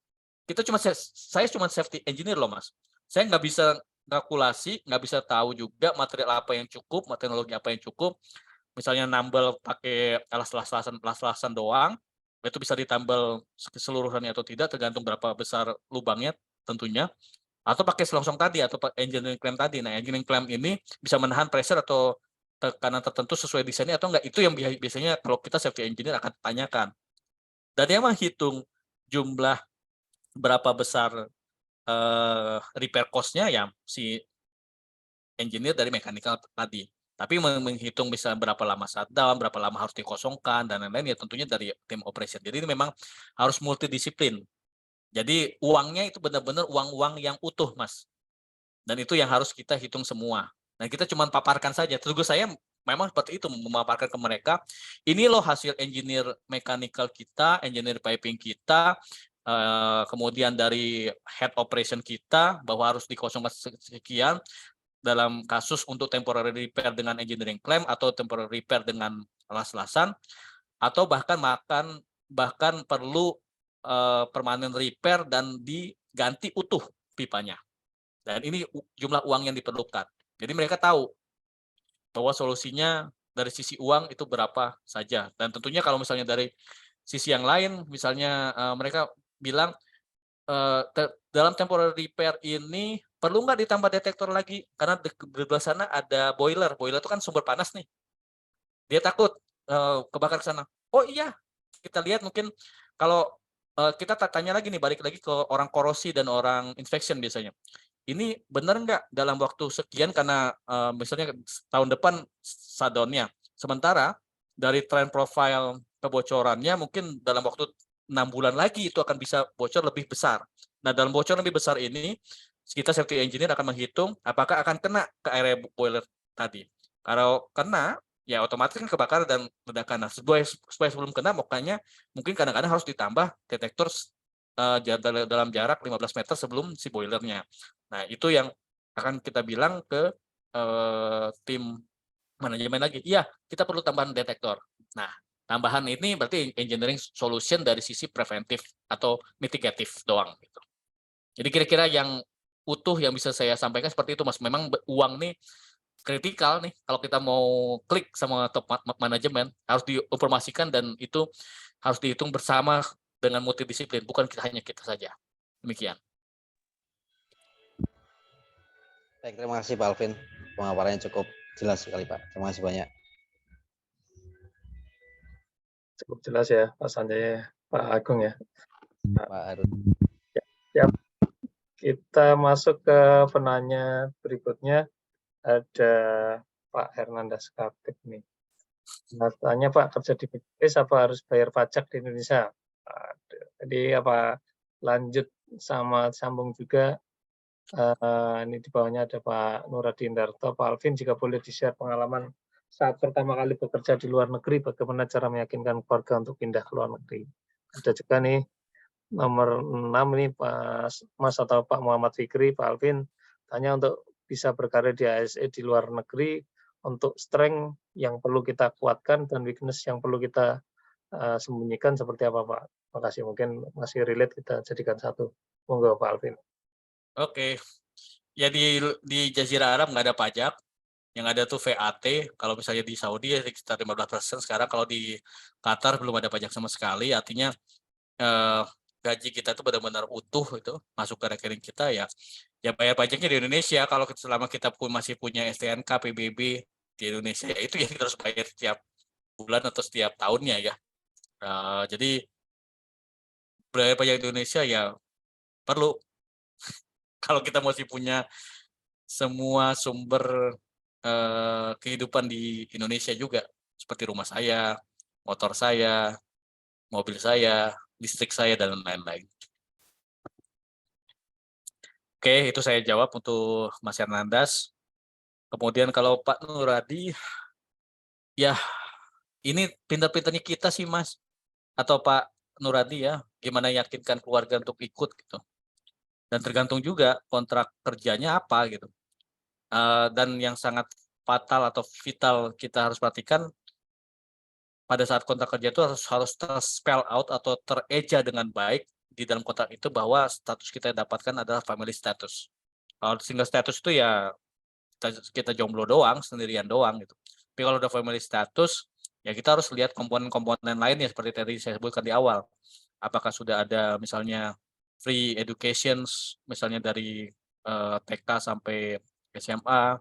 Saya cuma safety engineer loh, Mas. Saya nggak bisa kalkulasi, nggak bisa tahu juga material apa yang cukup, teknologi apa yang cukup. Misalnya nambal pakai las-lasan doang, itu bisa ditambal keseluruhannya atau tidak, tergantung berapa besar lubangnya tentunya. Atau pakai selongsong tadi, atau engineering clamp tadi. Nah, engineering clamp ini bisa menahan pressure atau tekanan tertentu sesuai desainnya atau enggak. Itu yang biasanya kalau kita safety engineer akan tanyakan. Dan dia menghitung jumlah berapa besar repair cost-nya ya si engineer dari mechanical tadi. Tapi menghitung bisa berapa lama shutdown, berapa lama harus dikosongkan, dan lain-lain ya tentunya dari tim operation. Jadi ini memang harus multidisiplin. Jadi uangnya itu benar-benar uang-uang yang utuh, Mas. Dan itu yang harus kita hitung semua. Dan kita cuma paparkan saja. Tugas saya memang seperti itu, memaparkan ke mereka, ini loh hasil engineer mechanical kita, engineer piping kita, kemudian dari head operation kita bahwa harus dikosongkan sekian dalam kasus untuk temporary repair dengan engineering claim atau temporary repair dengan las-lasan, atau bahkan perlu permanent repair dan diganti utuh pipanya. Dan ini jumlah uang yang diperlukan. Jadi mereka tahu bahwa solusinya dari sisi uang itu berapa saja. Dan tentunya kalau misalnya dari sisi yang lain, misalnya mereka bilang dalam temporary repair ini perlu nggak ditambah detektor lagi karena di belah sana ada boiler itu kan sumber panas nih, dia takut kebakar ke sana. Oh iya, kita lihat mungkin kalau kita tanya lagi nih, balik lagi ke orang korosi dan orang inspection biasanya, ini benar nggak dalam waktu sekian karena misalnya tahun depan shutdown-nya, sementara dari trend profile kebocorannya mungkin dalam waktu 6 bulan lagi itu akan bisa bocor lebih besar. Nah, dalam bocor lebih besar ini, kita safety engineer akan menghitung apakah akan kena ke area boiler tadi. Kalau kena, ya otomatis kan kebakaran dan ledakan. Nah, supaya sebelum kena, makanya mungkin kadang-kadang harus ditambah detektor dalam jarak 15 meter sebelum si boilernya. Nah, itu yang akan kita bilang ke tim manajemen lagi. Iya, kita perlu tambahan detektor. Nah, tambahan ini berarti engineering solution dari sisi preventif atau mitigatif doang gitu. Jadi kira-kira yang utuh yang bisa saya sampaikan seperti itu, Mas. Memang uang nih kritikal nih kalau kita mau klik sama top manajemen, harus diinformasikan dan itu harus dihitung bersama dengan multidisiplin, bukan hanya kita saja. Demikian. Baik, terima kasih Pak Alvin. Pemaparannya cukup jelas sekali Pak. Terima kasih banyak. Cukup jelas ya Pak Sanjaya, Pak Agung ya. Pak Harun. Siap. Kita masuk ke penanya berikutnya. Ada Pak Hernandas Kapit nih. Tanya Pak, kerja di BPS apa harus bayar pajak di Indonesia? Jadi apa lanjut sama sambung juga. Ini di bawahnya ada Pak Nuradin Darto. Pak Alvin, jika boleh di-share pengalaman saat pertama kali bekerja di luar negeri, bagaimana cara meyakinkan keluarga untuk pindah ke luar negeri? Ada juga nih nomor 6 ini Mas atau Pak Muhammad Fikri, Pak Alvin, tanya untuk bisa berkarir di ASE di luar negeri, untuk strength yang perlu kita kuatkan dan weakness yang perlu kita sembunyikan seperti apa Pak? Terima kasih, mungkin masih relate kita jadikan satu. Monggo Pak Alvin. Oke. Ya di Jazirah Arab nggak ada pajak. Yang ada tuh VAT. Kalau misalnya di Saudi ya sekitar 15%. Sekarang kalau di Qatar belum ada pajak sama sekali. Artinya gaji kita itu benar-benar utuh itu masuk ke rekening kita ya bayar pajaknya di Indonesia. Kalau selama kita masih punya STNK, PBB di Indonesia ya itu ya kita harus bayar setiap bulan atau setiap tahunnya ya. Jadi bayar pajak di Indonesia ya perlu. Kalau kita masih punya semua sumber kehidupan di Indonesia juga, seperti rumah saya, motor saya, mobil saya, listrik saya, dan lain-lain. Oke, itu saya jawab untuk Mas Hernandas. Kemudian kalau Pak Nuradi, ya ini pintar-pintarnya kita sih Mas, atau Pak Nuradi ya, gimana yakinkan keluarga untuk ikut gitu. Dan tergantung juga kontrak kerjanya apa gitu. Dan yang sangat fatal atau vital kita harus perhatikan, pada saat kontrak kerja itu harus ter-spell out atau tereja dengan baik di dalam kontrak itu bahwa status kita yang dapatkan adalah family status. Kalau single status itu ya kita jomblo doang, sendirian doang gitu. Tapi kalau udah family status, ya kita harus lihat komponen-komponen lainnya seperti tadi saya sebutkan di awal. Apakah sudah ada misalnya free education, misalnya dari TK sampai SMA,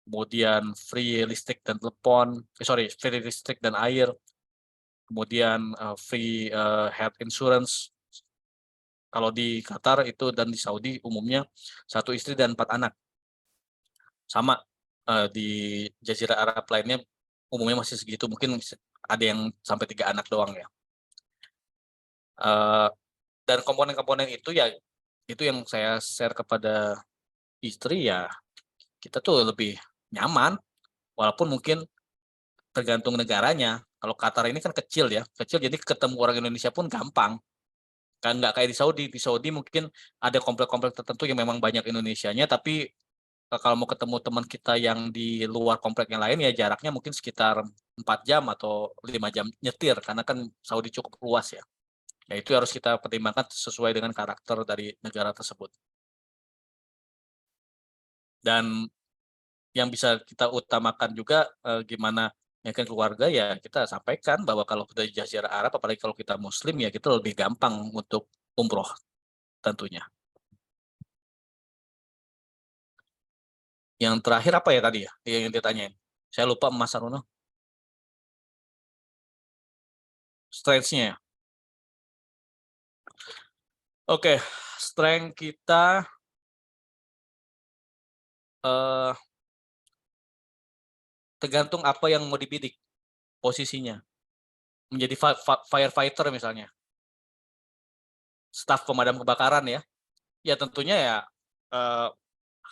kemudian free listrik dan telepon, free listrik dan air, kemudian free health insurance. Kalau di Qatar itu dan di Saudi umumnya 1 istri dan 4 anak. Sama di Jazirah Arab lainnya umumnya masih segitu, mungkin ada yang sampai 3 anak doang ya. Dan komponen-komponen itu ya itu yang saya share kepada istri ya, kita tuh lebih nyaman walaupun mungkin tergantung negaranya. Kalau Qatar ini kan kecil ya, kecil jadi ketemu orang Indonesia pun gampang. Kan nggak kayak di Saudi. Di Saudi mungkin ada komplek-komplek tertentu yang memang banyak Indonesianya, tapi kalau mau ketemu teman kita yang di luar komplek yang lain ya jaraknya mungkin sekitar 4 jam atau 5 jam nyetir karena kan Saudi cukup luas ya. Ya itu harus kita pertimbangkan sesuai dengan karakter dari negara tersebut. Dan yang bisa kita utamakan juga gimana yakin keluarga ya kita sampaikan bahwa kalau kita di Jazirah Arab apalagi kalau kita muslim ya kita lebih gampang untuk umroh tentunya. Yang terakhir apa ya tadi ya yang ditanyain? Saya lupa Mas Aruno. Strength-nya ya. Oke, strength kita tergantung apa yang mau dibidik posisinya. Menjadi firefighter misalnya. Staf pemadam kebakaran ya. Ya tentunya ya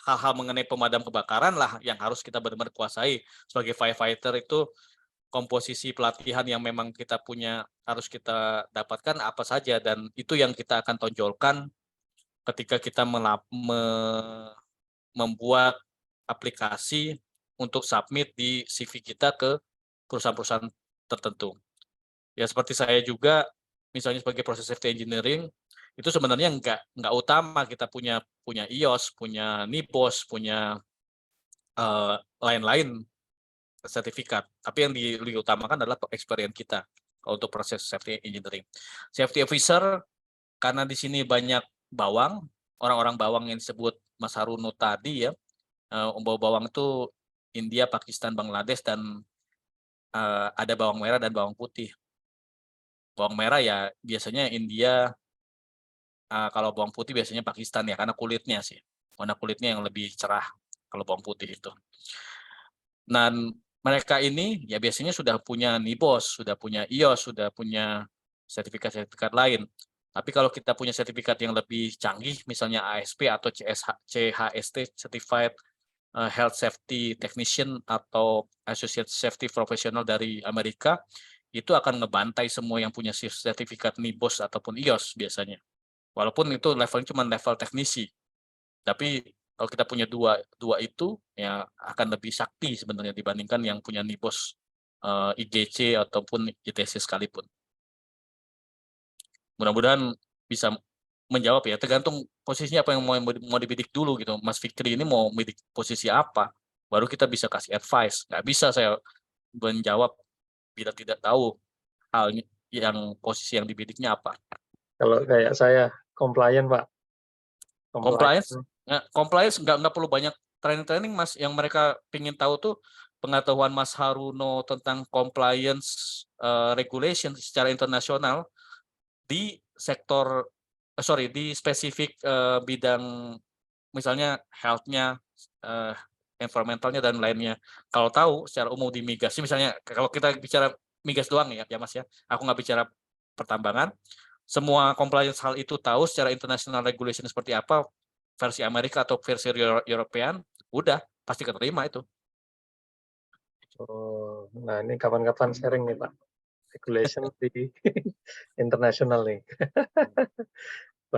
hal-hal mengenai pemadam kebakaran lah yang harus kita benar-benar kuasai. Sebagai firefighter itu komposisi pelatihan yang memang kita punya harus kita dapatkan apa saja dan itu yang kita akan tonjolkan ketika kita membuat aplikasi untuk submit di CV kita ke perusahaan-perusahaan tertentu. Ya seperti saya juga, misalnya sebagai proses safety engineering, itu sebenarnya nggak utama kita punya iOS, punya NIBOS, punya lain-lain sertifikat. Tapi yang diutamakan adalah experience kita untuk proses safety engineering. Safety officer, karena di sini banyak bawang, orang-orang bawang yang disebut Mas Haruno tadi ya, bawang itu India, Pakistan, Bangladesh, dan ada bawang merah dan bawang putih. Bawang merah ya biasanya India, kalau bawang putih biasanya Pakistan ya, karena kulitnya sih. Warna kulitnya yang lebih cerah kalau bawang putih itu. Dan mereka ini ya biasanya sudah punya NIBOS, sudah punya iOS, sudah punya sertifikat-sertifikat lain. Tapi kalau kita punya sertifikat yang lebih canggih, misalnya ASP atau CHST, Certified Health Safety Technician atau Associate Safety Professional dari Amerika, itu akan ngebantai semua yang punya sertifikat NIBOS ataupun iOS biasanya. Walaupun itu levelnya cuma level teknisi. Tapi kalau kita punya dua itu, ya akan lebih sakti sebenarnya dibandingkan yang punya NIBOS, IGC ataupun ITC sekalipun. Mudah-mudahan bisa menjawab ya, tergantung posisinya apa yang mau dibidik dulu gitu. Mas Fikri ini mau bidik posisi apa, baru kita bisa kasih advice. Nggak bisa saya menjawab bila tidak tahu hal yang posisi yang dibidiknya apa. Kalau kayak saya compliant Pak. Compliance nggak perlu banyak training Mas. Yang mereka ingin tahu tuh pengetahuan Mas Haruno tentang compliance regulation secara internasional di sektor di spesifik bidang misalnya health-nya, environmentalnya dan lainnya. Kalau tahu secara umum di migas, misalnya kalau kita bicara migas doang ya Mas ya, aku nggak bicara pertambangan. Semua compliance hal itu tahu secara international regulation seperti apa, versi Amerika atau versi European, udah pasti keterima itu. Oh, nah ini kapan-kapan sharing nih Pak, regulation di internasional nih.